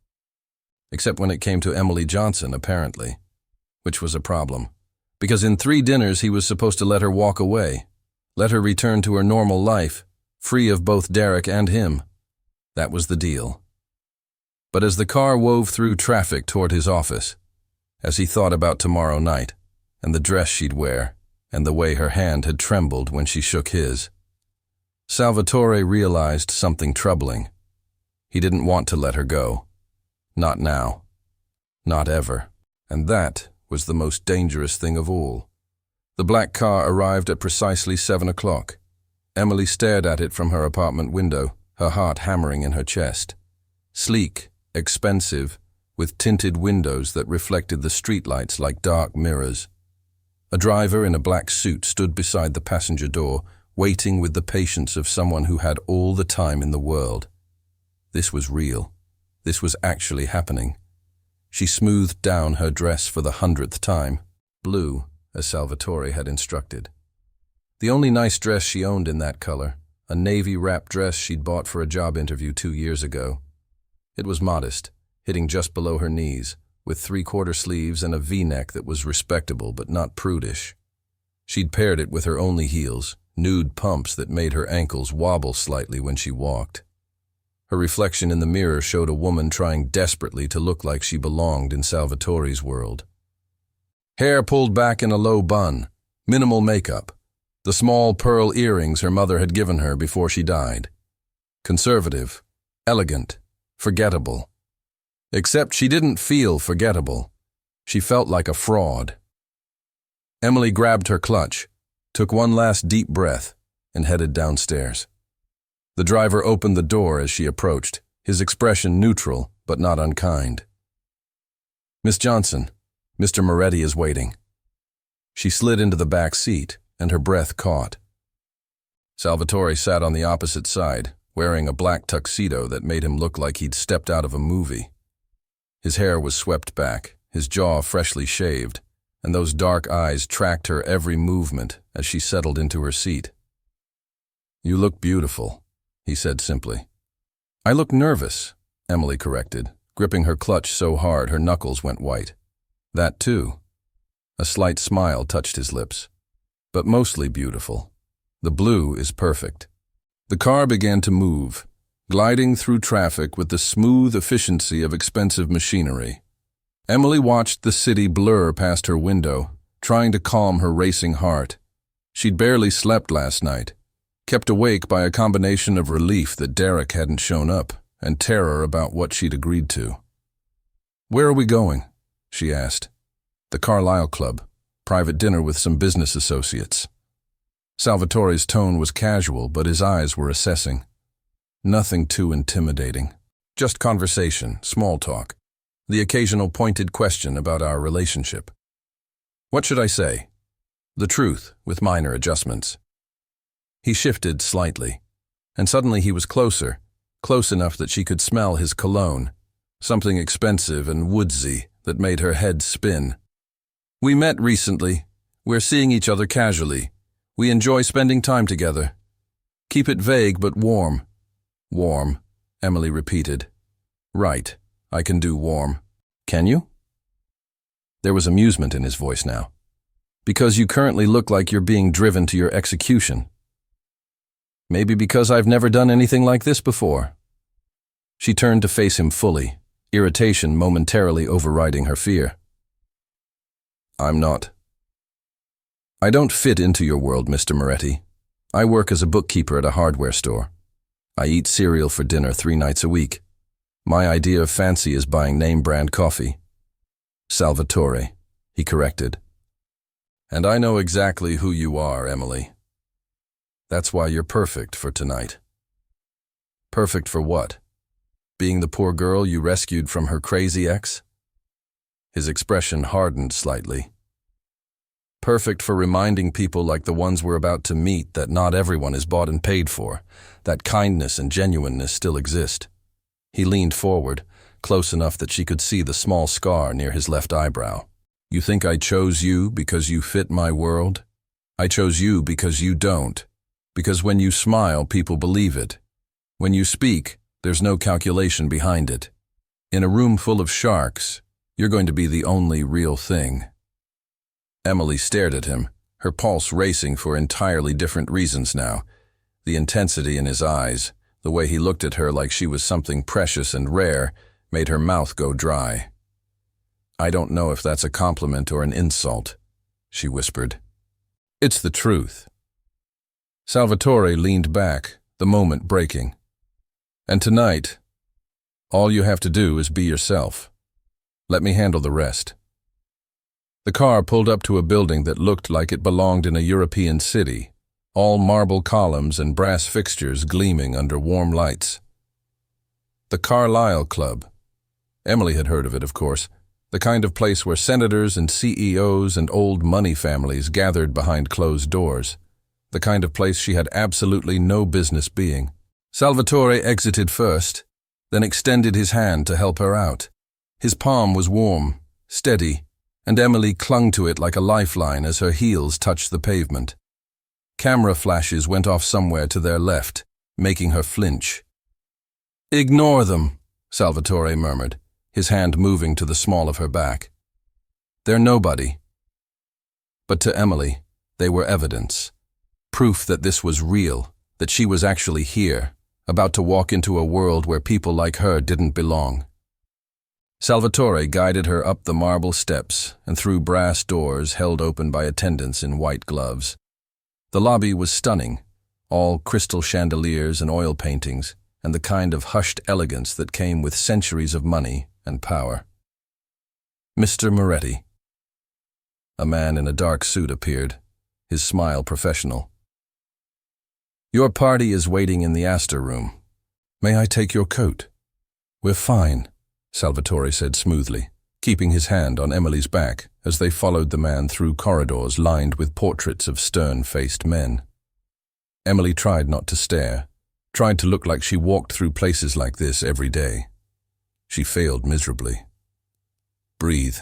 Except when it came to Emily Johnson, apparently. Which was a problem. Because in 3 dinners he was supposed to let her walk away. Let her return to her normal life, free of both Derek and him. That was the deal. But as the car wove through traffic toward his office, as he thought about tomorrow night, and the dress she'd wear, and the way her hand had trembled when she shook his, Salvatore realized something troubling. He didn't want to let her go. Not now. Not ever. And that was the most dangerous thing of all. The black car arrived at precisely 7 o'clock. Emily stared at it from her apartment window, her heart hammering in her chest. Sleek, expensive, with tinted windows that reflected the streetlights like dark mirrors. A driver in a black suit stood beside the passenger door, waiting with the patience of someone who had all the time in the world. This was real. This was actually happening. She smoothed down her dress for the 100th time. Blue, as Salvatore had instructed. The only nice dress she owned in that color, a navy wrap dress she'd bought for a job interview 2 years ago. It was modest, hitting just below her knees, with 3/4 sleeves and a V-neck that was respectable but not prudish. She'd paired it with her only heels, nude pumps that made her ankles wobble slightly when she walked. Her reflection in the mirror showed a woman trying desperately to look like she belonged in Salvatore's world. Hair pulled back in a low bun, minimal makeup, the small pearl earrings her mother had given her before she died. Conservative, elegant, forgettable. Except she didn't feel forgettable. She felt like a fraud. Emily grabbed her clutch, took one last deep breath, and headed downstairs. The driver opened the door as she approached, his expression neutral but not unkind. "Miss Johnson, Mr. Moretti is waiting." She slid into the back seat, and her breath caught. Salvatore sat on the opposite side, wearing a black tuxedo that made him look like he'd stepped out of a movie. His hair was swept back, his jaw freshly shaved, and those dark eyes tracked her every movement as she settled into her seat. "You look beautiful," he said simply. "I look nervous," Emily corrected, gripping her clutch so hard her knuckles went white. "That too." A slight smile touched his lips. "But mostly beautiful. The blue is perfect." The car began to move, gliding through traffic with the smooth efficiency of expensive machinery. Emily watched the city blur past her window, trying to calm her racing heart. She'd barely slept last night, kept awake by a combination of relief that Derek hadn't shown up and terror about what she'd agreed to. "Where are we going?" she asked. "The Carlisle Club, private dinner with some business associates." Salvatore's tone was casual, but his eyes were assessing. Nothing too intimidating. Just conversation, small talk, the occasional pointed question about our relationship. What should I say? The truth, with minor adjustments. He shifted slightly, and suddenly he was closer, close enough that she could smell his cologne, something expensive and woodsy that made her head spin. "We met recently. We're seeing each other casually. We enjoy spending time together. Keep it vague but warm." "Warm," Emily repeated. "Right, I can do warm. Can you?" There was amusement in his voice now. "Because you currently look like you're being driven to your execution." "Maybe because I've never done anything like this before." She turned to face him fully, irritation momentarily overriding her fear. "I'm not. I don't fit into your world, Mr. Moretti. I work as a bookkeeper at a hardware store. I eat cereal for dinner 3 nights a week. My idea of fancy is buying name-brand coffee." "Salvatore," he corrected. "And I know exactly who you are, Emily. That's why you're perfect for tonight." "Perfect for what? Being the poor girl you rescued from her crazy ex?" His expression hardened slightly. "Perfect for reminding people like the ones we're about to meet that not everyone is bought and paid for, that kindness and genuineness still exist." He leaned forward, close enough that she could see the small scar near his left eyebrow. "You think I chose you because you fit my world? I chose you because you don't. Because when you smile, people believe it. When you speak, there's no calculation behind it. In a room full of sharks, you're going to be the only real thing." Emily stared at him, her pulse racing for entirely different reasons now. The intensity in his eyes, the way he looked at her like she was something precious and rare, made her mouth go dry. "I don't know if that's a compliment or an insult," she whispered. "It's the truth." Salvatore leaned back, the moment breaking. "And tonight, all you have to do is be yourself. Let me handle the rest." The car pulled up to a building that looked like it belonged in a European city, all marble columns and brass fixtures gleaming under warm lights. The Carlisle Club. Emily had heard of it, of course, the kind of place where senators and CEOs and old money families gathered behind closed doors, the kind of place she had absolutely no business being. Salvatore exited first, then extended his hand to help her out. His palm was warm, steady, and Emily clung to it like a lifeline as her heels touched the pavement. Camera flashes went off somewhere to their left, making her flinch. "Ignore them," Salvatore murmured, his hand moving to the small of her back. "They're nobody." But to Emily, they were evidence. Proof that this was real, that she was actually here, about to walk into a world where people like her didn't belong. Salvatore guided her up the marble steps and through brass doors held open by attendants in white gloves. The lobby was stunning, all crystal chandeliers and oil paintings, and the kind of hushed elegance that came with centuries of money and power. "Mr. Moretti." A man in a dark suit appeared, his smile professional. "Your party is waiting in the Astor room. May I take your coat?" "We're fine," Salvatore said smoothly, keeping his hand on Emily's back as they followed the man through corridors lined with portraits of stern-faced men. Emily tried not to stare, tried to look like she walked through places like this every day. She failed miserably. "Breathe,"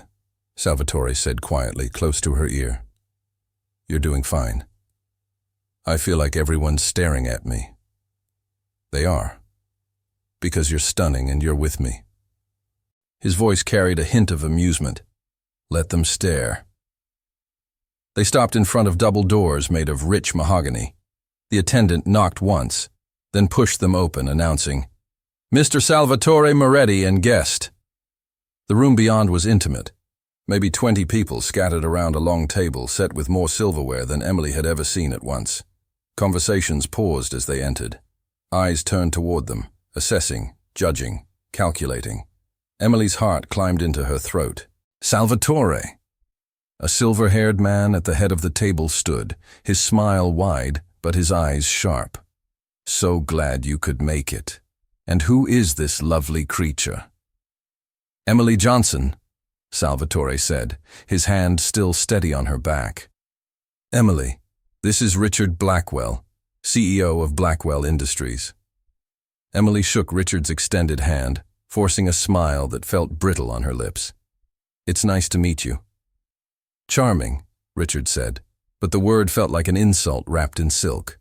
Salvatore said quietly, close to her ear. "You're doing fine. I feel like everyone's staring at me." "They are. Because you're stunning and you're with me." His voice carried a hint of amusement. "Let them stare." They stopped in front of double doors made of rich mahogany. The attendant knocked once, then pushed them open, announcing, "Mr. Salvatore Moretti and guest." The room beyond was intimate. Maybe 20 people scattered around a long table set with more silverware than Emily had ever seen at once. Conversations paused as they entered. Eyes turned toward them, assessing, judging, calculating. Emily's heart climbed into her throat. Salvatore! A silver-haired man at the head of the table stood, his smile wide, but his eyes sharp. "So glad you could make it. And who is this lovely creature?" "Emily Johnson," Salvatore said, his hand still steady on her back. "Emily, this is Richard Blackwell, CEO of Blackwell Industries." Emily shook Richard's extended hand, forcing a smile that felt brittle on her lips. "It's nice to meet you." "Charming," Richard said, but the word felt like an insult wrapped in silk.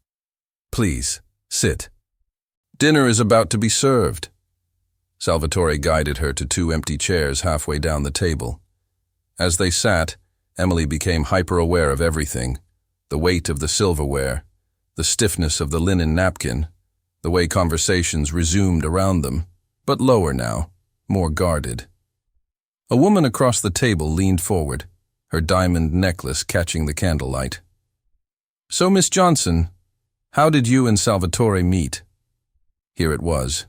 "Please, sit. Dinner is about to be served." Salvatore guided her to 2 empty chairs halfway down the table. As they sat, Emily became hyper-aware of everything: the weight of the silverware, the stiffness of the linen napkin, the way conversations resumed around them, but lower now, more guarded. A woman across the table leaned forward, her diamond necklace catching the candlelight. "So, Miss Johnson, how did you and Salvatore meet?" Here it was.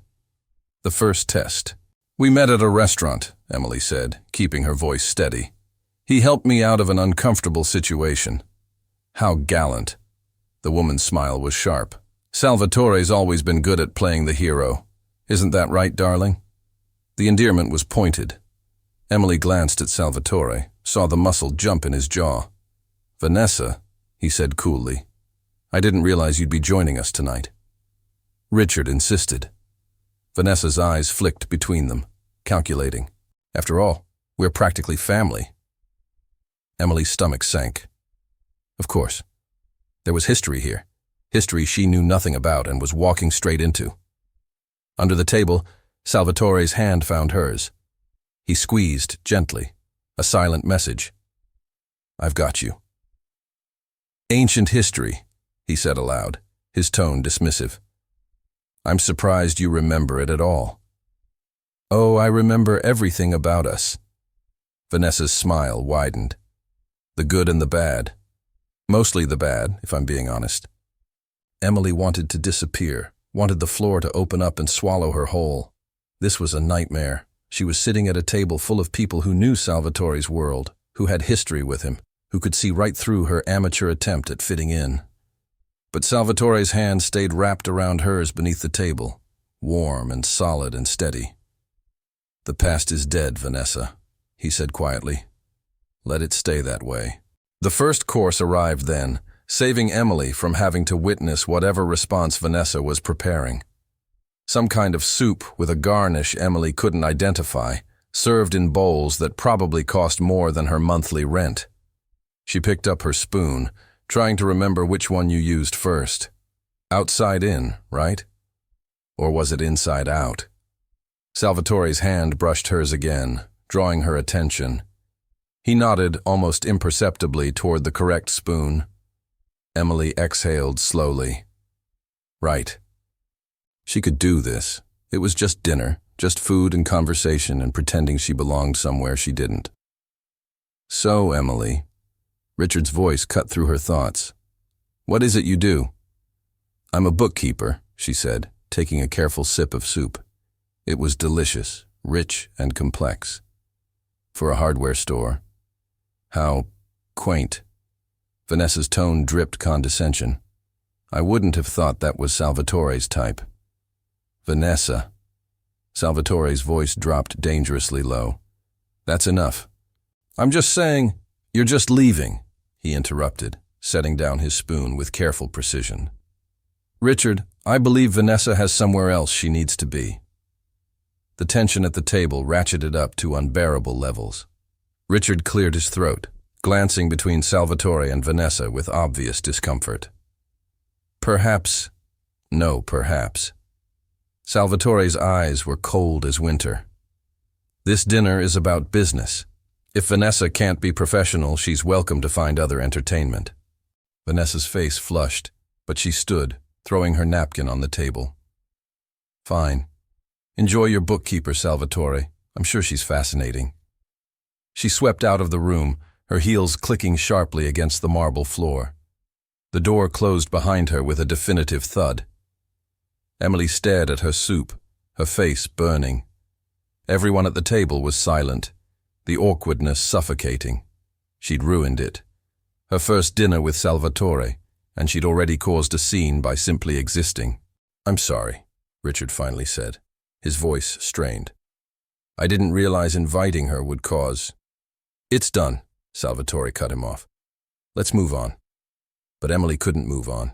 The first test. "We met at a restaurant," Emily said, keeping her voice steady. "He helped me out of an uncomfortable situation." "How gallant." The woman's smile was sharp. "Salvatore's always been good at playing the hero. Isn't that right, darling?" The endearment was pointed. Emily glanced at Salvatore, saw the muscle jump in his jaw. "Vanessa," he said coolly, "I didn't realize you'd be joining us tonight." Richard insisted. Vanessa's eyes flicked between them, calculating. "After all, we're practically family." Emily's stomach sank. Of course. There was history here, history she knew nothing about and was walking straight into. Under the table, Salvatore's hand found hers. He squeezed gently, a silent message. "I've got you." "Ancient history," he said aloud, his tone dismissive. "I'm surprised you remember it at all." "Oh, I remember everything about us." Vanessa's smile widened. "The good and the bad. Mostly the bad, if I'm being honest." Emily wanted to disappear, wanted the floor to open up and swallow her whole. This was a nightmare. She was sitting at a table full of people who knew Salvatore's world, who had history with him, who could see right through her amateur attempt at fitting in. But Salvatore's hand stayed wrapped around hers beneath the table, warm and solid and steady. "The past is dead, Vanessa," he said quietly. "Let it stay that way." The first course arrived then, saving Emily from having to witness whatever response Vanessa was preparing. Some kind of soup with a garnish Emily couldn't identify, served in bowls that probably cost more than her monthly rent. She picked up her spoon, trying to remember which one you used first. Outside in, right? Or was it inside out? Salvatore's hand brushed hers again, drawing her attention. He nodded almost imperceptibly toward the correct spoon. Emily exhaled slowly. Right. She could do this. It was just dinner, just food and conversation and pretending she belonged somewhere she didn't. So, Emily, Richard's voice cut through her thoughts. What is it you do? I'm a bookkeeper, she said, taking a careful sip of soup. It was delicious, rich, and complex. For a hardware store. How quaint. Vanessa's tone dripped condescension. I wouldn't have thought that was Salvatore's type. Vanessa. Salvatore's voice dropped dangerously low. That's enough. I'm just saying, you're just leaving, he interrupted, setting down his spoon with careful precision. Richard, I believe Vanessa has somewhere else she needs to be. The tension at the table ratcheted up to unbearable levels. Richard cleared his throat, glancing between Salvatore and Vanessa with obvious discomfort. Perhaps. No, perhaps. Salvatore's eyes were cold as winter. This dinner is about business. If Vanessa can't be professional, she's welcome to find other entertainment. Vanessa's face flushed, but she stood, throwing her napkin on the table. Fine. Enjoy your bookkeeper, Salvatore. I'm sure she's fascinating. She swept out of the room, her heels clicking sharply against the marble floor. The door closed behind her with a definitive thud. Emily stared at her soup, her face burning. Everyone at the table was silent, the awkwardness suffocating. She'd ruined it. Her first dinner with Salvatore, and she'd already caused a scene by simply existing. I'm sorry, Richard finally said, his voice strained. I didn't realize inviting her would cause... It's done, Salvatore cut him off. Let's move on. But Emily couldn't move on.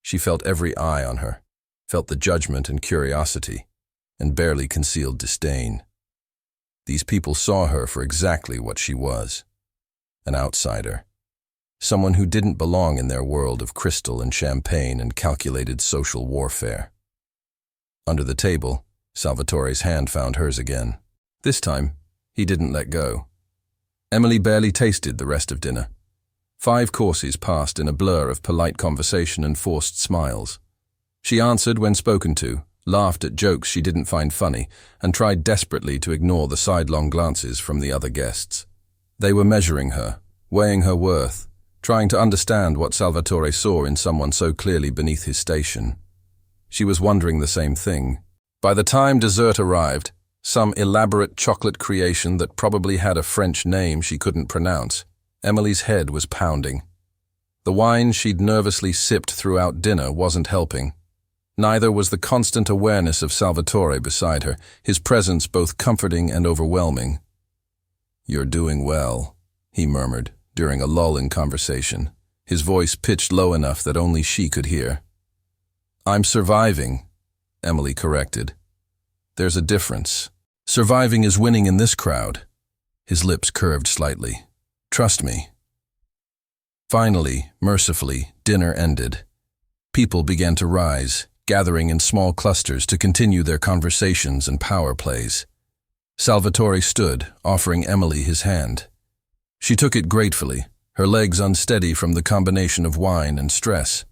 She felt every eye on her, felt the judgment and curiosity, and barely concealed disdain. These people saw her for exactly what she was, an outsider, someone who didn't belong in their world of crystal and champagne and calculated social warfare. Under the table, Salvatore's hand found hers again. This time, he didn't let go. Emily barely tasted the rest of dinner. 5 courses passed in a blur of polite conversation and forced smiles. She answered when spoken to, laughed at jokes she didn't find funny, and tried desperately to ignore the sidelong glances from the other guests. They were measuring her, weighing her worth, trying to understand what Salvatore saw in someone so clearly beneath his station. She was wondering the same thing. By the time dessert arrived, some elaborate chocolate creation that probably had a French name she couldn't pronounce, Emily's head was pounding. The wine she'd nervously sipped throughout dinner wasn't helping. Neither was the constant awareness of Salvatore beside her, his presence both comforting and overwhelming. You're doing well, he murmured during a lull in conversation, his voice pitched low enough that only she could hear. I'm surviving, Emily corrected. There's a difference. Surviving is winning in this crowd. His lips curved slightly. Trust me. Finally, mercifully, dinner ended. People began to rise, gathering in small clusters to continue their conversations and power plays. Salvatore stood, offering Emily his hand. She took it gratefully, her legs unsteady from the combination of wine and stress.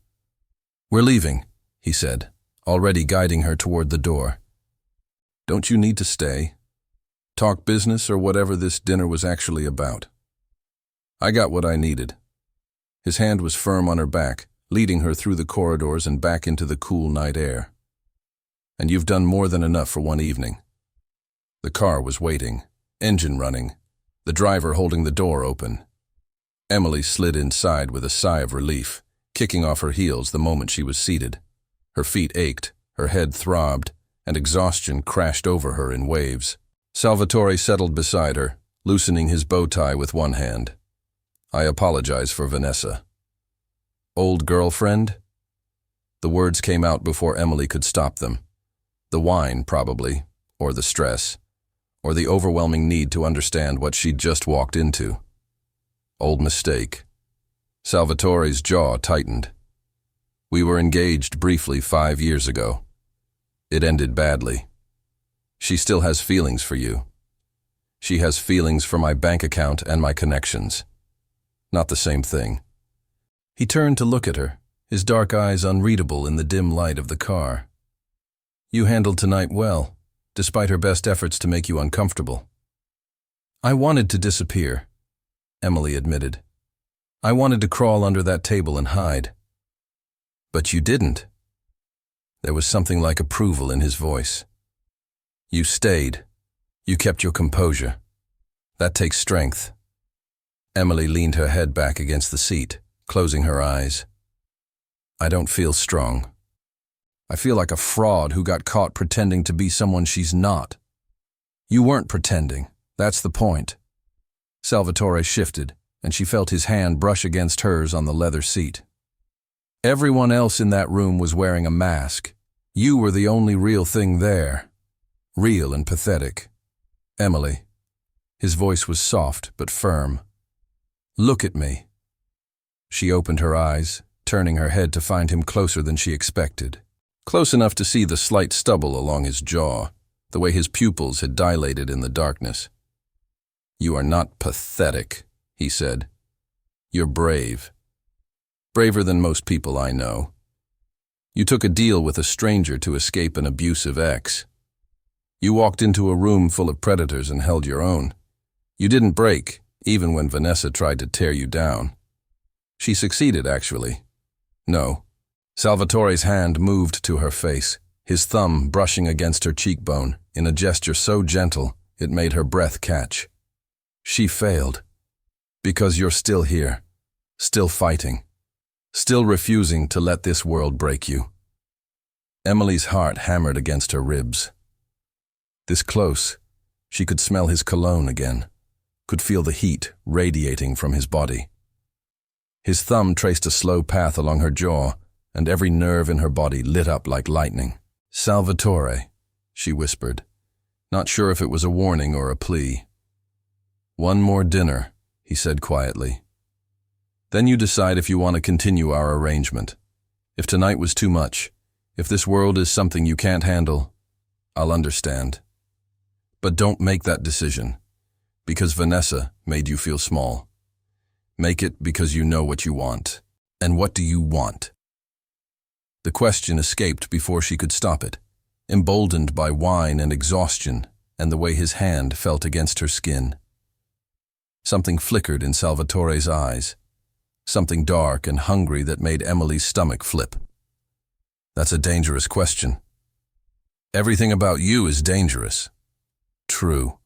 We're leaving, he said, already guiding her toward the door. Don't you need to stay? Talk business or whatever this dinner was actually about? I got what I needed. His hand was firm on her back, leading her through the corridors and back into the cool night air. And you've done more than enough for one evening. The car was waiting, engine running, the driver holding the door open. Emily slid inside with a sigh of relief, kicking off her heels the moment she was seated. Her feet ached, her head throbbed, and exhaustion crashed over her in waves. Salvatore settled beside her, loosening his bow tie with one hand. I apologize for Vanessa. Old girlfriend? The words came out before Emily could stop them. The wine, probably, or the stress, or the overwhelming need to understand what she'd just walked into. Old mistake. Salvatore's jaw tightened. We were engaged briefly 5 years ago. It ended badly. She still has feelings for you. She has feelings for my bank account and my connections. Not the same thing. He turned to look at her, his dark eyes unreadable in the dim light of the car. You handled tonight well, despite her best efforts to make you uncomfortable. I wanted to disappear, Emily admitted. I wanted to crawl under that table and hide. But you didn't. There was something like approval in his voice. You stayed. You kept your composure. That takes strength. Emily leaned her head back against the seat, closing her eyes. I don't feel strong. I feel like a fraud who got caught pretending to be someone she's not. You weren't pretending. That's the point. Salvatore shifted, and she felt his hand brush against hers on the leather seat. Everyone else in that room was wearing a mask. You were the only real thing there. Real and pathetic. Emily. His voice was soft but firm. Look at me. She opened her eyes, turning her head to find him closer than she expected. Close enough to see the slight stubble along his jaw, the way his pupils had dilated in the darkness. You are not pathetic, he said. You're brave. Braver than most people I know. You took a deal with a stranger to escape an abusive ex. You walked into a room full of predators and held your own. You didn't break, even when Vanessa tried to tear you down. She succeeded, actually. No. Salvatore's hand moved to her face, his thumb brushing against her cheekbone in a gesture so gentle it made her breath catch. She failed. Because you're still here, still fighting, still refusing to let this world break you. Emily's heart hammered against her ribs. This close, she could smell his cologne again, could feel the heat radiating from his body. His thumb traced a slow path along her jaw, and every nerve in her body lit up like lightning. Salvatore, she whispered, not sure if it was a warning or a plea. One more dinner, he said quietly. Then you decide if you want to continue our arrangement. If tonight was too much, if this world is something you can't handle, I'll understand. But don't make that decision, because Vanessa made you feel small. Make it because you know what you want. And what do you want? The question escaped before she could stop it, emboldened by wine and exhaustion and the way his hand felt against her skin. Something flickered in Salvatore's eyes, something dark and hungry that made Emily's stomach flip. That's a dangerous question. Everything about you is dangerous. True.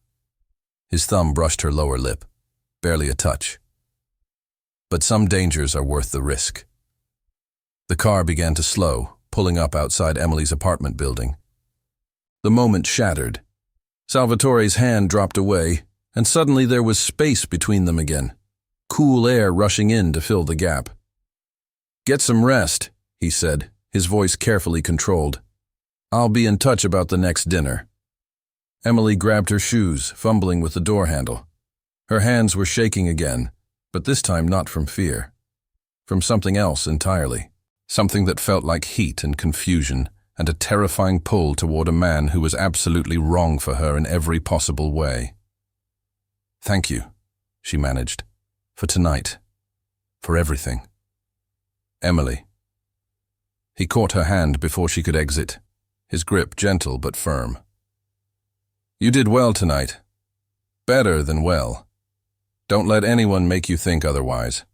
His thumb brushed her lower lip, barely a touch. But some dangers are worth the risk. The car began to slow, pulling up outside Emily's apartment building. The moment shattered. Salvatore's hand dropped away, and suddenly there was space between them again, cool air rushing in to fill the gap. Get some rest, he said, his voice carefully controlled. I'll be in touch about the next dinner. Emily grabbed her shoes, fumbling with the door handle. Her hands were shaking again, but this time not from fear. From something else entirely. Something that felt like heat and confusion and a terrifying pull toward a man who was absolutely wrong for her in every possible way. Thank you, she managed, for tonight, for everything. Emily. He caught her hand before she could exit, his grip gentle but firm. You did well tonight. Better than well. Don't let anyone make you think otherwise.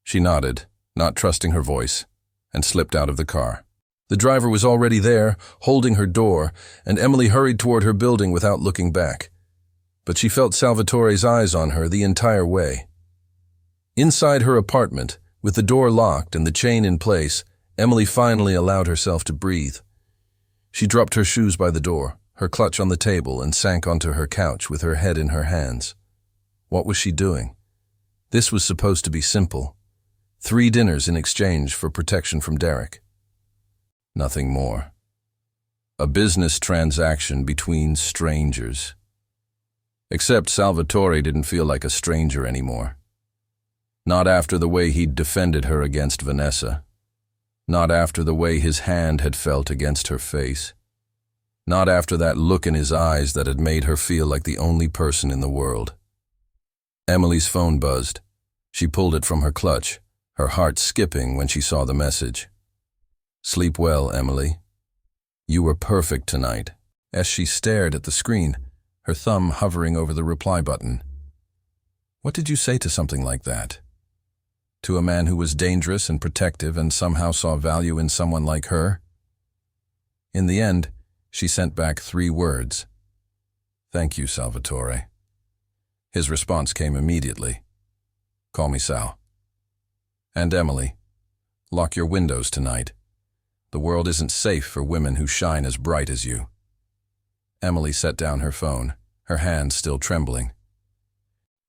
She nodded, not trusting her voice, and slipped out of the car. The driver was already there, holding her door, and Emily hurried toward her building without looking back. But she felt Salvatore's eyes on her the entire way. Inside her apartment, with the door locked and the chain in place, Emily finally allowed herself to breathe. She dropped her shoes by the door, her clutch on the table, and sank onto her couch with her head in her hands. What was she doing? This was supposed to be simple. 3 dinners in exchange for protection from Derek. Nothing more. a business transaction between strangers. Except Salvatore didn't feel like a stranger anymore. Not after the way he'd defended her against Vanessa. Not after the way his hand had felt against her face. Not after that look in his eyes that had made her feel like the only person in the world. Emily's phone buzzed. She pulled it from her clutch, her heart skipping when she saw the message. "Sleep well, Emily. You were perfect tonight." As she stared at the screen, her thumb hovering over the reply button. What did you say to something like that? To a man who was dangerous and protective and somehow saw value in someone like her? In the end, she sent back 3 words. "Thank you, Salvatore." His response came immediately. "Call me Sal." "And Emily, lock your windows tonight. The world isn't safe for women who shine as bright as you." Emily set down her phone, her hand still trembling.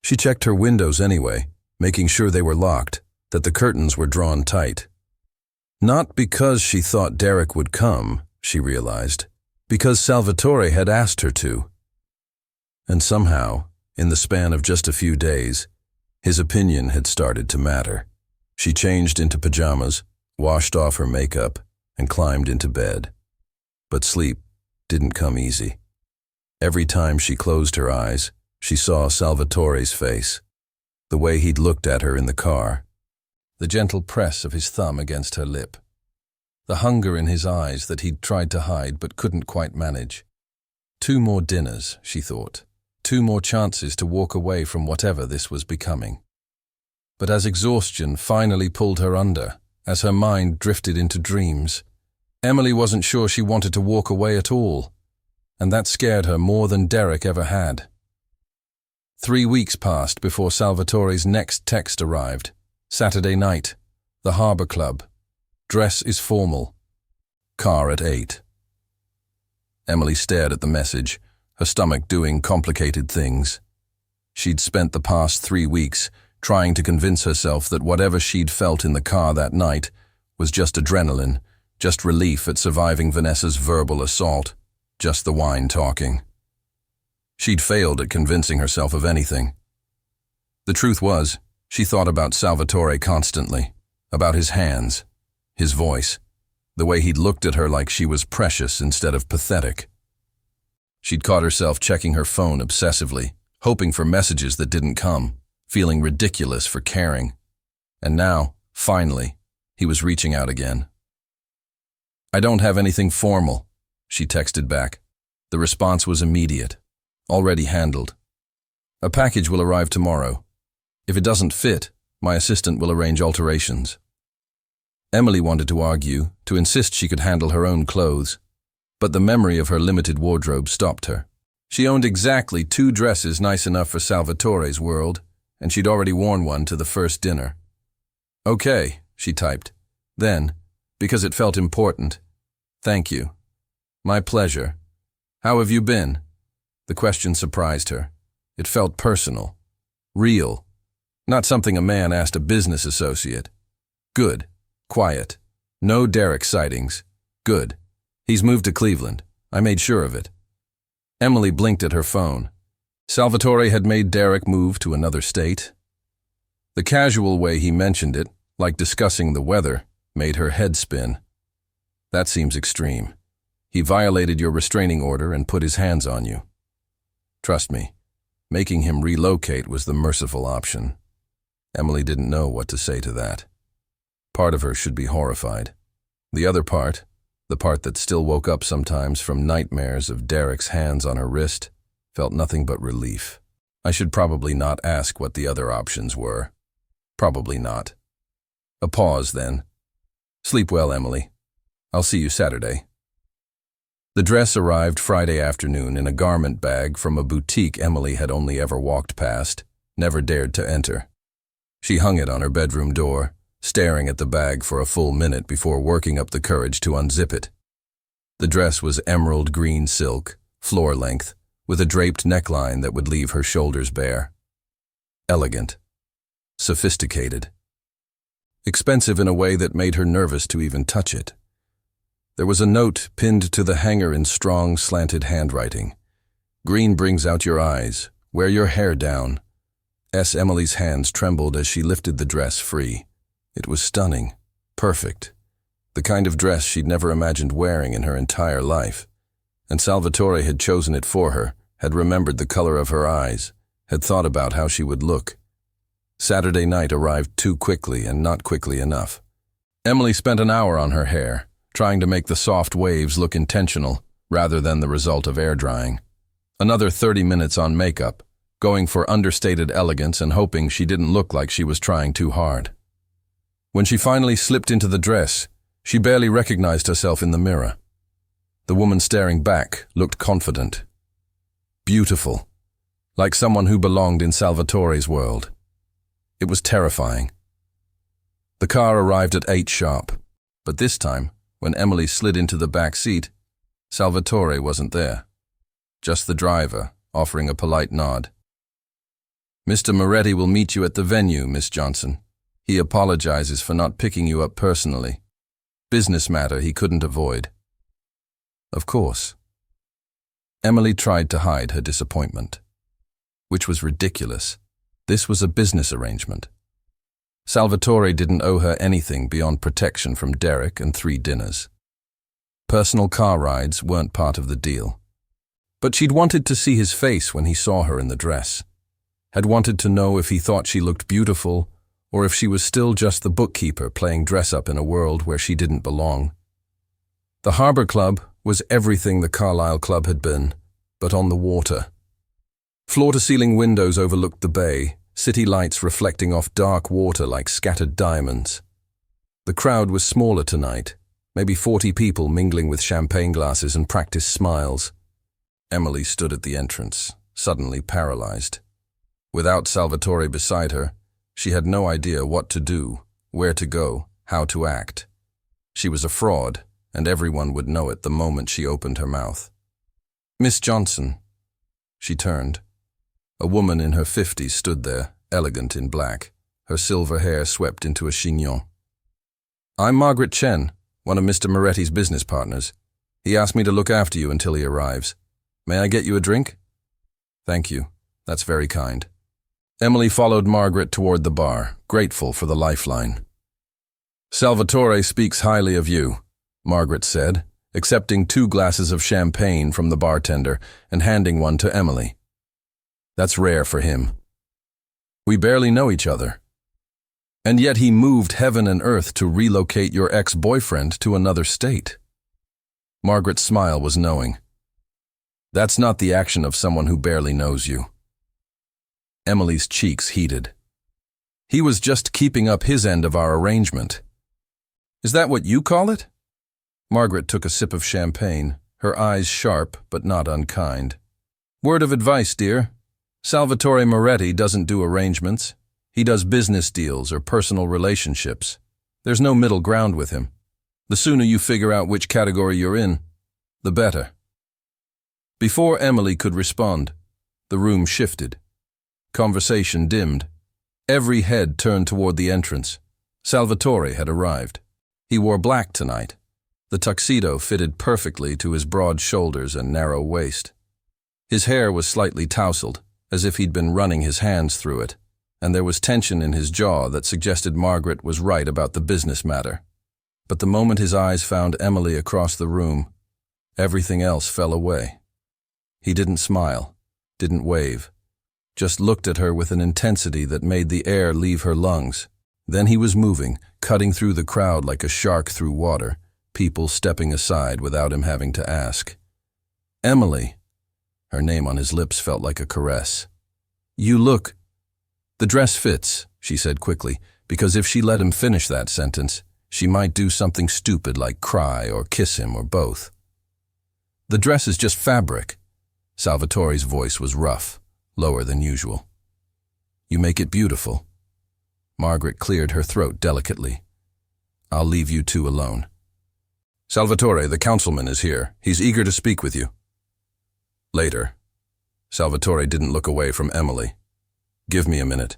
She checked her windows anyway, making sure they were locked, that the curtains were drawn tight. Not because she thought Derek would come, she realized, because Salvatore had asked her to. And somehow, in the span of just a few days, his opinion had started to matter. She changed into pajamas, washed off her makeup, and climbed into bed. But sleep didn't come easy. Every time she closed her eyes, she saw Salvatore's face, the way he'd looked at her in the car, the gentle press of his thumb against her lip, the hunger in his eyes that he'd tried to hide but couldn't quite manage. 2 more dinners, she thought, 2 more chances to walk away from whatever this was becoming. But as exhaustion finally pulled her under, as her mind drifted into dreams, Emily wasn't sure she wanted to walk away at all, and that scared her more than Derek ever had. 3 weeks passed before Salvatore's next text arrived. Saturday night, the Harbor Club. Dress is formal. Car at 8. Emily stared at the message, her stomach doing complicated things. She'd spent the past 3 weeks trying to convince herself that whatever she'd felt in the car that night was just adrenaline, just relief at surviving Vanessa's verbal assault, just the wine talking. She'd failed at convincing herself of anything. The truth was, she thought about Salvatore constantly, about his hands, his voice, the way he'd looked at her like she was precious instead of pathetic. She'd caught herself checking her phone obsessively, hoping for messages that didn't come, feeling ridiculous for caring. And now, finally, he was reaching out again. "I don't have anything formal," she texted back. The response was immediate, already handled. "A package will arrive tomorrow. If it doesn't fit, my assistant will arrange alterations." Emily wanted to argue, to insist she could handle her own clothes, but the memory of her limited wardrobe stopped her. She owned exactly 2 dresses nice enough for Salvatore's world, and she'd already worn one to the first dinner. "Okay," she typed. Then, because it felt important, "Thank you." "My pleasure. How have you been?" The question surprised her. It felt personal, real, not something a man asked a business associate. "Good. Quiet. No Derek sightings. Good. He's moved to Cleveland. I made sure of it." Emily blinked at her phone. Salvatore had made Derek move to another state. The casual way he mentioned it, like discussing the weather, made her head spin. That seems extreme. He violated your restraining order and put his hands on you. Trust me, making him relocate was the merciful option. Emily didn't know what to say to that. Part of her should be horrified. The other part, the part that still woke up sometimes from nightmares of Derek's hands on her wrist, felt nothing but relief. I should probably not ask what the other options were. Probably not. A pause then. "Sleep well, Emily. I'll see you Saturday." The dress arrived Friday afternoon in a garment bag from a boutique Emily had only ever walked past, never dared to enter. She hung it on her bedroom door, staring at the bag for a full minute before working up the courage to unzip it. The dress was emerald green silk, floor length, with a draped neckline that would leave her shoulders bare. Elegant. Sophisticated. Expensive in a way that made her nervous to even touch it. There was a note pinned to the hanger in strong, slanted handwriting. Green brings out your eyes. Wear your hair down. Emily's hands trembled as she lifted the dress free. It was stunning. Perfect. The kind of dress she'd never imagined wearing in her entire life. And Salvatore had chosen it for her, had remembered the color of her eyes, had thought about how she would look. Saturday night arrived too quickly and not quickly enough. Emily spent an hour on her hair, trying to make the soft waves look intentional rather than the result of air drying. Another 30 minutes on makeup, going for understated elegance and hoping she didn't look like she was trying too hard. When she finally slipped into the dress, she barely recognized herself in the mirror. The woman staring back looked confident. Beautiful, like someone who belonged in Salvatore's world. It was terrifying. The car arrived at 8 sharp, but this time, when Emily slid into the back seat, Salvatore wasn't there. Just the driver, offering a polite nod. "Mr. Moretti will meet you at the venue, Miss Johnson. He apologizes for not picking you up personally. Business matter he couldn't avoid." Of course. Emily tried to hide her disappointment, which was ridiculous. This was a business arrangement. Salvatore didn't owe her anything beyond protection from Derek and 3 dinners. Personal car rides weren't part of the deal. But she'd wanted to see his face when he saw her in the dress. Had wanted to know if he thought she looked beautiful or if she was still just the bookkeeper playing dress-up in a world where she didn't belong. The Harbor Club was everything the Carlisle Club had been, but on the water. Floor-to-ceiling windows overlooked the bay, city lights reflecting off dark water like scattered diamonds. The crowd was smaller tonight, maybe 40 people mingling with champagne glasses and practiced smiles. Emily stood at the entrance, suddenly paralyzed. Without Salvatore beside her, she had no idea what to do, where to go, how to act. She was a fraud, and everyone would know it the moment she opened her mouth. "Miss Johnson." She turned. A woman in her 50s stood there, elegant in black, her silver hair swept into a chignon. "I'm Margaret Chen, one of Mr. Moretti's business partners. He asked me to look after you until he arrives. May I get you a drink?" "Thank you. That's very kind." Emily followed Margaret toward the bar, grateful for the lifeline. "Salvatore speaks highly of you," Margaret said, accepting 2 glasses of champagne from the bartender and handing one to Emily. "That's rare for him. We barely know each other. And yet he moved heaven and earth to relocate your ex-boyfriend to another state." Margaret's smile was knowing. "That's not the action of someone who barely knows you." Emily's cheeks heated. "He was just keeping up his end of our arrangement." "Is that what you call it?" Margaret took a sip of champagne, her eyes sharp but not unkind. "Word of advice, dear. Salvatore Moretti doesn't do arrangements. He does business deals or personal relationships. There's no middle ground with him. The sooner you figure out which category you're in, the better." Before Emily could respond, the room shifted. Conversation dimmed. Every head turned toward the entrance. Salvatore had arrived. He wore black tonight. The tuxedo fitted perfectly to his broad shoulders and narrow waist. His hair was slightly tousled, as if he'd been running his hands through it, and there was tension in his jaw that suggested Margaret was right about the business matter. But the moment his eyes found Emily across the room, everything else fell away. He didn't smile, didn't wave, just looked at her with an intensity that made the air leave her lungs. Then he was moving, cutting through the crowd like a shark through water, people stepping aside without him having to ask. "Emily." Her name on his lips felt like a caress. "You look—" "The dress fits," she said quickly, because if she let him finish that sentence, she might do something stupid like cry or kiss him or both. "The dress is just fabric." Salvatore's voice was rough, lower than usual. "You make it beautiful." Margaret cleared her throat delicately. "I'll leave you two alone." "Salvatore, the councilman is here. He's eager to speak with you." "Later." Salvatore didn't look away from Emily. "Give me a minute."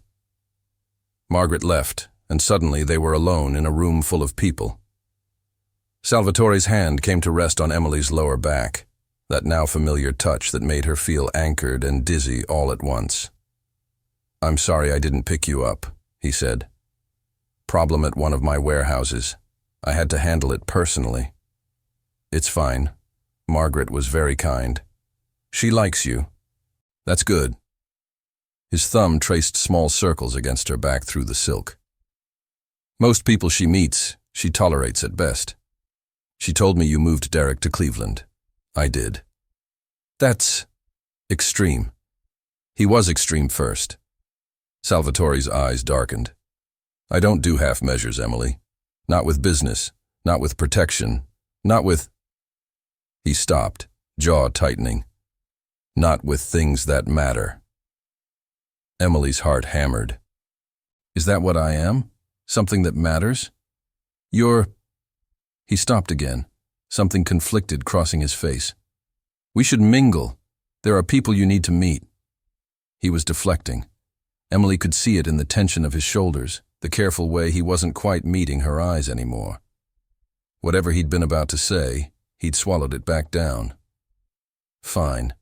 Margaret left, and suddenly they were alone in a room full of people. Salvatore's hand came to rest on Emily's lower back, that now familiar touch that made her feel anchored and dizzy all at once. "I'm sorry I didn't pick you up," he said. "Problem at one of my warehouses. I had to handle it personally." "It's fine. Margaret was very kind. She likes you. That's good." His thumb traced small circles against her back through the silk. "Most people she meets, she tolerates at best. She told me you moved Derek to Cleveland." "I did." "That's extreme." "He was extreme first." Salvatore's eyes darkened. "I don't do half measures, Emily. Not with business, not with protection, not with—" He stopped, jaw tightening. "Not with things that matter." Emily's heart hammered. "Is that what I am? Something that matters? You're—" He stopped again, something conflicted crossing his face. "We should mingle. There are people you need to meet." He was deflecting. Emily could see it in the tension of his shoulders, the careful way he wasn't quite meeting her eyes anymore. Whatever he'd been about to say, he'd swallowed it back down. Fine.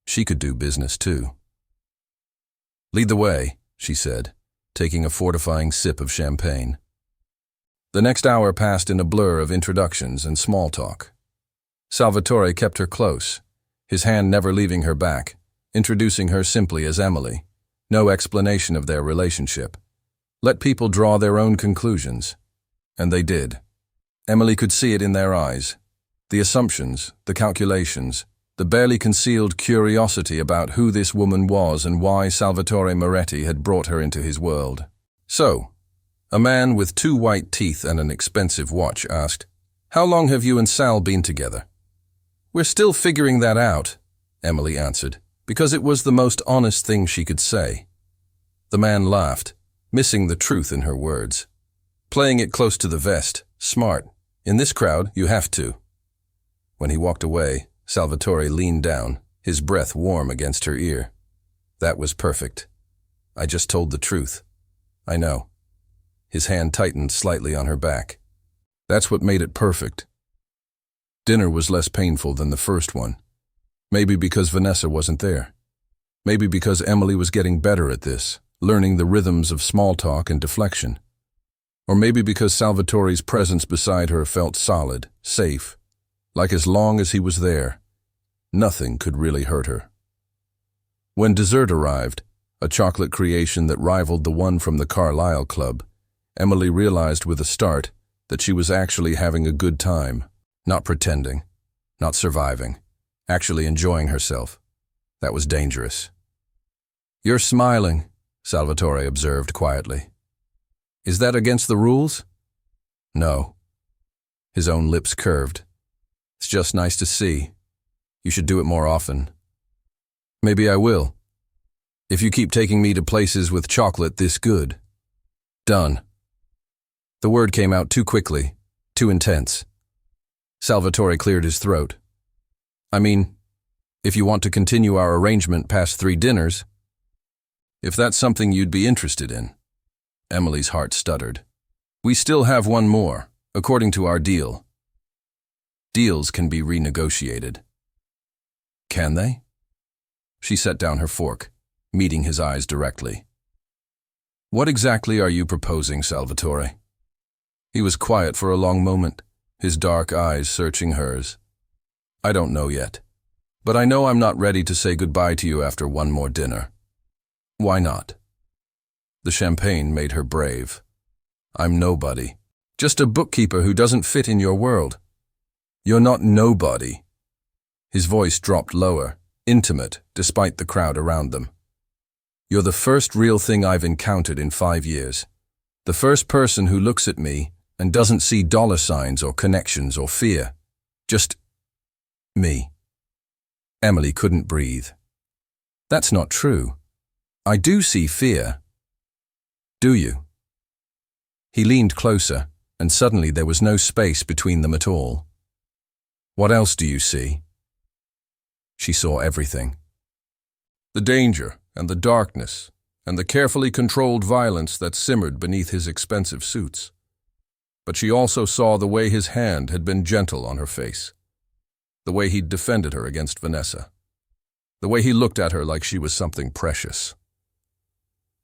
She could do business too. "Lead the way," she said, taking a fortifying sip of champagne. The next hour passed in a blur of introductions and small talk. Salvatore kept her close, his hand never leaving her back, introducing her simply as Emily. No explanation of their relationship. Let people draw their own conclusions. And they did. Emily could see it in their eyes. The assumptions, the calculations, the barely concealed curiosity about who this woman was and why Salvatore Moretti had brought her into his world. So, a man with 2 white teeth and an expensive watch asked, "How long have you and Sal been together?" "We're still figuring that out," Emily answered, because it was the most honest thing she could say. The man laughed, missing the truth in her words. "Playing it close to the vest. Smart. In this crowd, you have to." When he walked away, Salvatore leaned down, his breath warm against her ear. "That was perfect. I just told the truth." "I know." His hand tightened slightly on her back. "That's what made it perfect." Dinner was less painful than the first one. Maybe because Vanessa wasn't there. Maybe because Emily was getting better at this, learning the rhythms of small talk and deflection. Or maybe because Salvatore's presence beside her felt solid, safe, like as long as he was there, nothing could really hurt her. When dessert arrived, a chocolate creation that rivaled the one from the Carlisle Club, Emily realized with a start that she was actually having a good time, not pretending, not surviving, actually enjoying herself. That was dangerous. "You're smiling," Salvatore observed quietly. "Is that against the rules?" "No." His own lips curved. "It's just nice to see. You should do it more often." "Maybe I will. If you keep taking me to places with chocolate this good." "Done." The word came out too quickly, too intense. Salvatore cleared his throat. "I mean, if you want to continue our arrangement past 3 dinners, if that's something you'd be interested in." Emily's heart stuttered. "We still have one more, according to our deal." "Deals can be renegotiated." "Can they?" She set down her fork, meeting his eyes directly. "What exactly are you proposing, Salvatore?" He was quiet for a long moment, his dark eyes searching hers. "I don't know yet, but I know I'm not ready to say goodbye to you after one more dinner." "Why not?" The champagne made her brave. "I'm nobody. Just a bookkeeper who doesn't fit in your world." "You're not nobody." His voice dropped lower, intimate, despite the crowd around them. "You're the first real thing I've encountered in 5 years. The first person who looks at me and doesn't see dollar signs or connections or fear. Just me." Emily couldn't breathe. "That's not true. I do see fear." "Do you?" He leaned closer, and suddenly there was no space between them at all. "What else do you see?" She saw everything. The danger and the darkness and the carefully controlled violence that simmered beneath his expensive suits. but she also saw the way his hand had been gentle on her face, the way he'd defended her against Vanessa, the way he looked at her like she was something precious.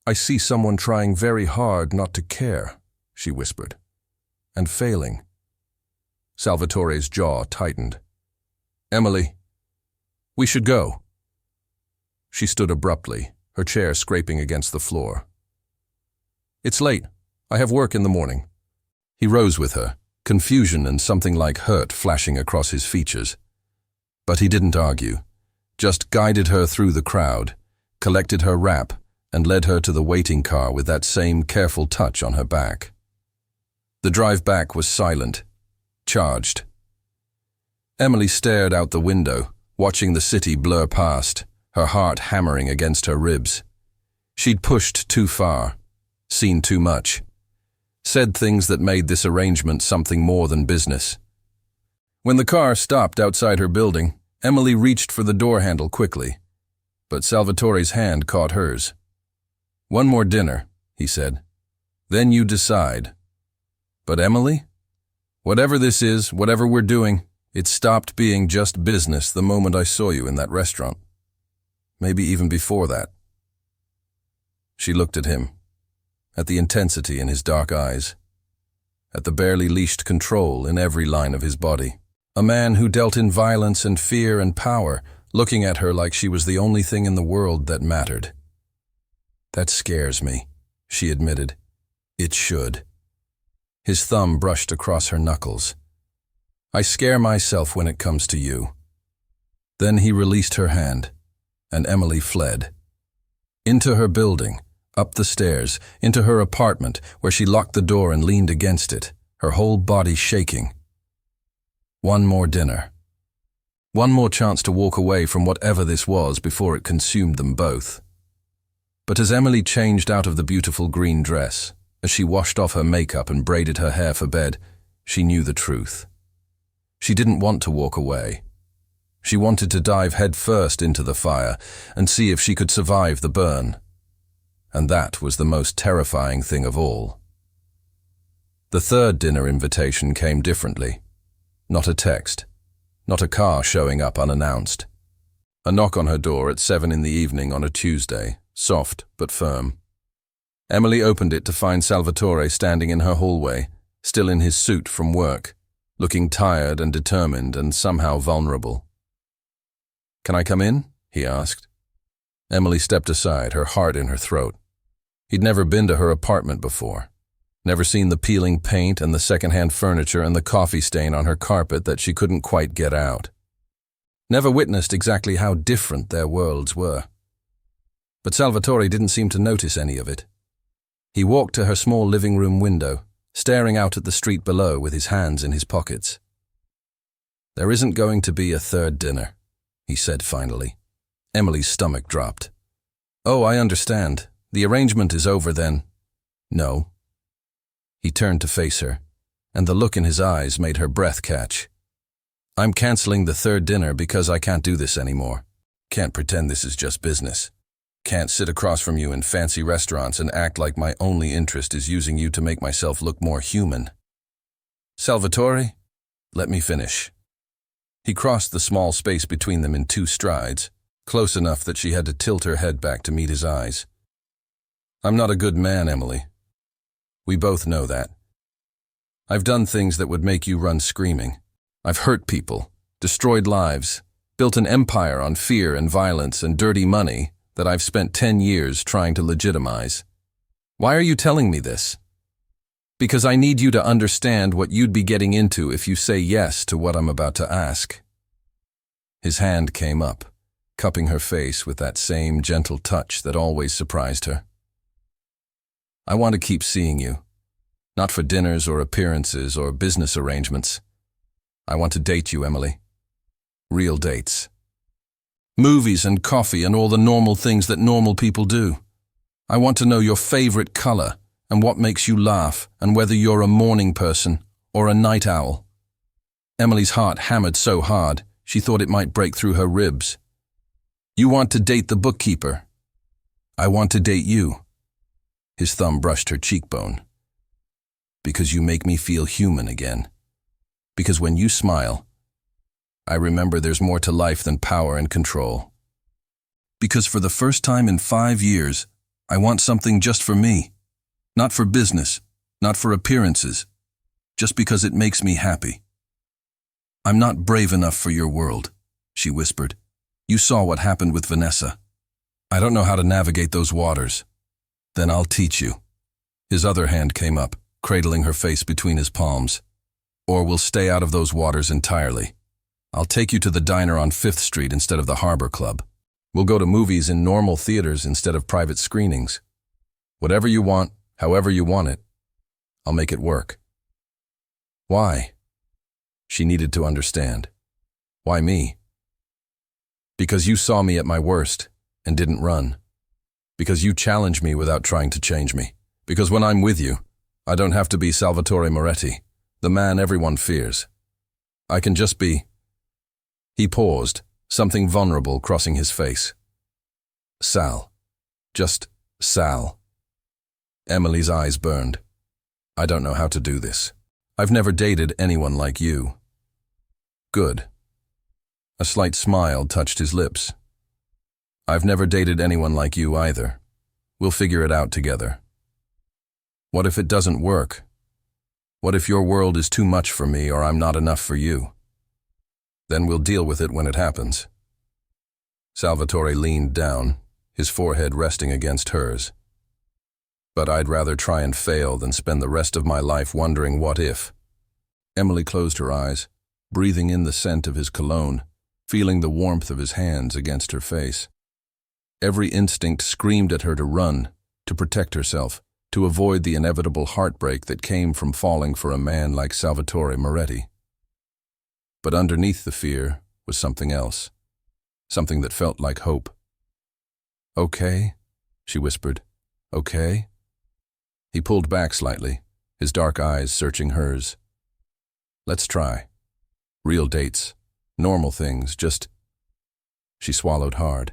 "I see someone trying very hard not to care," she whispered, "and failing." Salvatore's jaw tightened. "Emily, we should go." She stood abruptly, her chair scraping against the floor. "It's late. I have work in the morning." He rose with her, confusion and something like hurt flashing across his features. But he didn't argue, just guided her through the crowd, collected her wrap, and led her to the waiting car with that same careful touch on her back. The drive back was silent, charged. Emily stared out the window, watching the city blur past, her heart hammering against her ribs. She'd pushed too far, seen too much, said things that made this arrangement something more than business. When the car stopped outside her building, Emily reached for the door handle quickly, but Salvatore's hand caught hers. "One more dinner," he said. "Then you decide." "But Emily, whatever this is, whatever we're doing, it stopped being just business the moment I saw you in that restaurant. Maybe even before that." She looked at him, at the intensity in his dark eyes, at the barely leashed control in every line of his body. A man who dealt in violence and fear and power, looking at her like she was the only thing in the world that mattered. "That scares me," she admitted. "It should." His thumb brushed across her knuckles. "I scare myself when it comes to you." Then he released her hand, and Emily fled. Into her building, up the stairs, into her apartment, where she locked the door and leaned against it, her whole body shaking. One more dinner. One more chance to walk away from whatever this was before it consumed them both. But as Emily changed out of the beautiful green dress, as she washed off her makeup and braided her hair for bed, she knew the truth. She didn't want to walk away. She wanted to dive headfirst into the fire and see if she could survive the burn. And that was the most terrifying thing of all. The third dinner invitation came differently. Not a text, not a car showing up unannounced. A knock on her door at 7 in the evening on a Tuesday, soft but firm. Emily opened it to find Salvatore standing in her hallway, still in his suit from work, looking tired and determined and somehow vulnerable. "Can I come in?" he asked. Emily stepped aside, her heart in her throat. He'd never been to her apartment before, never seen the peeling paint and the secondhand furniture and the coffee stain on her carpet that she couldn't quite get out. Never witnessed exactly how different their worlds were. But Salvatore didn't seem to notice any of it. He walked to her small living room window, staring out at the street below with his hands in his pockets. "There isn't going to be a third dinner," he said finally. Emily's stomach dropped. "Oh, I understand. The arrangement is over then." "No." He turned to face her, and the look in his eyes made her breath catch. "I'm canceling the third dinner because I can't do this anymore. Can't pretend this is just business. Can't sit across from you in fancy restaurants and act like my only interest is using you to make myself look more human. Salvatore, let me finish." He crossed the small space between them in 2 strides, close enough that she had to tilt her head back to meet his eyes. "I'm not a good man, Emily. We both know that. I've done things that would make you run screaming. I've hurt people, destroyed lives, built an empire on fear and violence and dirty money that I've spent 10 years trying to legitimize. Why are you telling me this? Because I need you to understand what you'd be getting into if you say yes to what I'm about to ask." His hand came up, cupping her face with that same gentle touch that always surprised her. "I want to keep seeing you, not for dinners or appearances or business arrangements. I want to date you, Emily. Real dates. Movies and coffee and all the normal things that normal people do. I want to know your favorite color and what makes you laugh and whether you're a morning person or a night owl." Emily's heart hammered so hard, she thought it might break through her ribs. "You want to date the bookkeeper. I want to date you." His thumb brushed her cheekbone. Because you make me feel human again. Because when you smile, I remember there's more to life than power and control. Because for the first time in 5 years, I want something just for me. Not for business, not for appearances, just because it makes me happy. I'm not brave enough for your world, she whispered. You saw what happened with Vanessa. I don't know how to navigate those waters. Then I'll teach you. His other hand came up, cradling her face between his palms. Or we'll stay out of those waters entirely. I'll take you to the diner on 5th Street instead of the Harbor Club. We'll go to movies in normal theaters instead of private screenings. Whatever you want, however you want it, I'll make it work. Why? She needed to understand. Why me? Because you saw me at my worst and didn't run. Because you challenged me without trying to change me. Because when I'm with you, I don't have to be Salvatore Moretti, the man everyone fears. I can just be... He paused, something vulnerable crossing his face. Sal. Just Sal. Emily's eyes burned. I don't know how to do this. I've never dated anyone like you. Good. A slight smile touched his lips. I've never dated anyone like you either. We'll figure it out together. What if it doesn't work? What if your world is too much for me or I'm not enough for you? Then we'll deal with it when it happens. Salvatore leaned down, his forehead resting against hers. But I'd rather try and fail than spend the rest of my life wondering what if. Emily closed her eyes, breathing in the scent of his cologne, feeling the warmth of his hands against her face. Every instinct screamed at her to run, to protect herself, to avoid the inevitable heartbreak that came from falling for a man like Salvatore Moretti. But underneath the fear was something else, something that felt like hope. Okay, she whispered. Okay? He pulled back slightly, his dark eyes searching hers. Let's try. Real dates, normal things, just... She swallowed hard.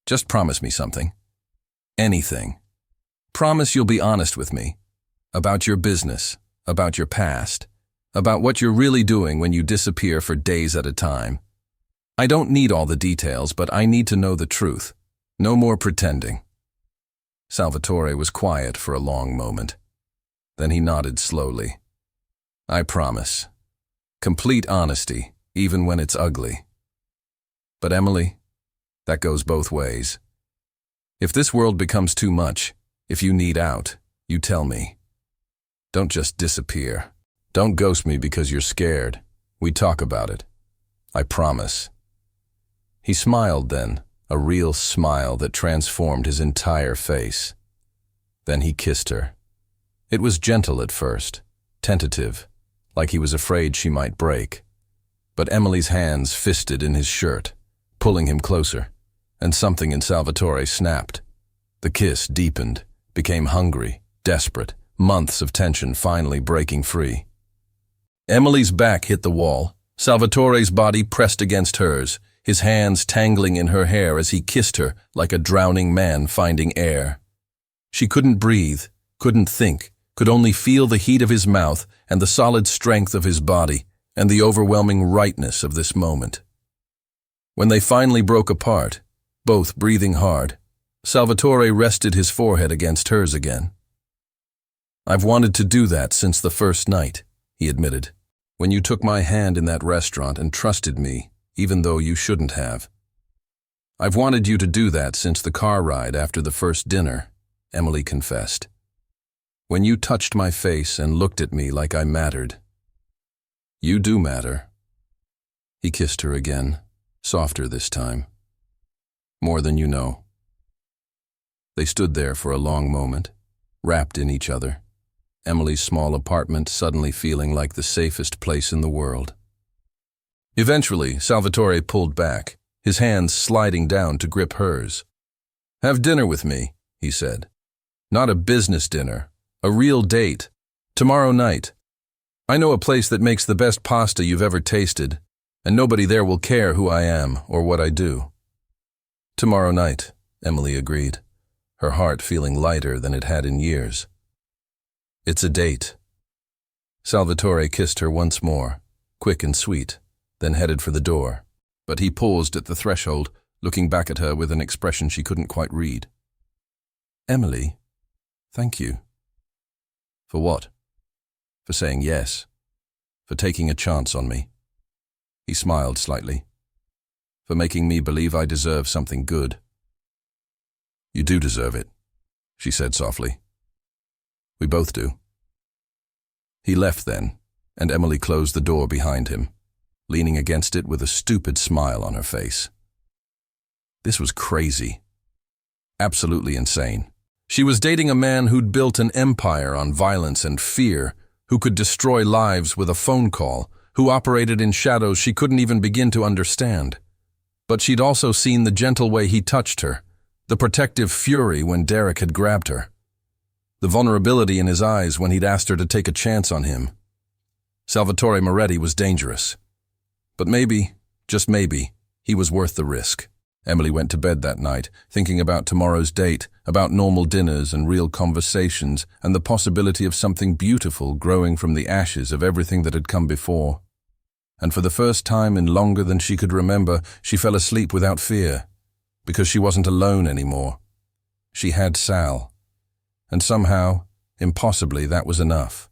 Just promise me something. Anything. Promise you'll be honest with me. About your business, about your past, about what you're really doing when you disappear for days at a time. I don't need all the details, but I need to know the truth. No more pretending. Salvatore was quiet for a long moment. Then he nodded slowly. I promise. Complete honesty, even when it's ugly. But Emily, that goes both ways. If this world becomes too much, if you need out, you tell me. Don't just disappear. Don't ghost me because you're scared. We talk about it. I promise. He smiled then, a real smile that transformed his entire face. Then he kissed her. It was gentle at first, tentative, like he was afraid she might break. But Emily's hands fisted in his shirt, pulling him closer, and something in Salvatore snapped. The kiss deepened, became hungry, desperate, months of tension finally breaking free. Emily's back hit the wall, Salvatore's body pressed against hers, his hands tangling in her hair as he kissed her like a drowning man finding air. She couldn't breathe, couldn't think, could only feel the heat of his mouth and the solid strength of his body and the overwhelming rightness of this moment. When they finally broke apart, both breathing hard, Salvatore rested his forehead against hers again. I've wanted to do that since the first night, he admitted, when you took my hand in that restaurant and trusted me, even though you shouldn't have. I've wanted you to do that since the car ride after the first dinner, Emily confessed. When you touched my face and looked at me like I mattered. You do matter. He kissed her again, softer this time. More than you know. They stood there for a long moment, wrapped in each other, Emily's small apartment suddenly feeling like the safest place in the world. Eventually, Salvatore pulled back, his hands sliding down to grip hers. Have dinner with me, he said. Not a business dinner, a real date. Tomorrow night. I know a place that makes the best pasta you've ever tasted, and nobody there will care who I am or what I do. Tomorrow night, Emily agreed, her heart feeling lighter than it had in years. It's a date. Salvatore kissed her once more, quick and sweet, then headed for the door. But he paused at the threshold, looking back at her with an expression she couldn't quite read. Emily, thank you. For what? For saying yes. For taking a chance on me. He smiled slightly. For making me believe I deserve something good. You do deserve it, she said softly. We both do. He left then, and Emily closed the door behind him, leaning against it with a stupid smile on her face. This was crazy. Absolutely insane. She was dating a man who'd built an empire on violence and fear, who could destroy lives with a phone call, who operated in shadows she couldn't even begin to understand. But she'd also seen the gentle way he touched her, the protective fury when Derek had grabbed her, the vulnerability in his eyes when he'd asked her to take a chance on him. Salvatore Moretti was dangerous. But maybe, just maybe, he was worth the risk. Emily went to bed that night, thinking about tomorrow's date, about normal dinners and real conversations, and the possibility of something beautiful growing from the ashes of everything that had come before. And for the first time in longer than she could remember, she fell asleep without fear, because she wasn't alone anymore. She had Sal. And somehow, impossibly, that was enough.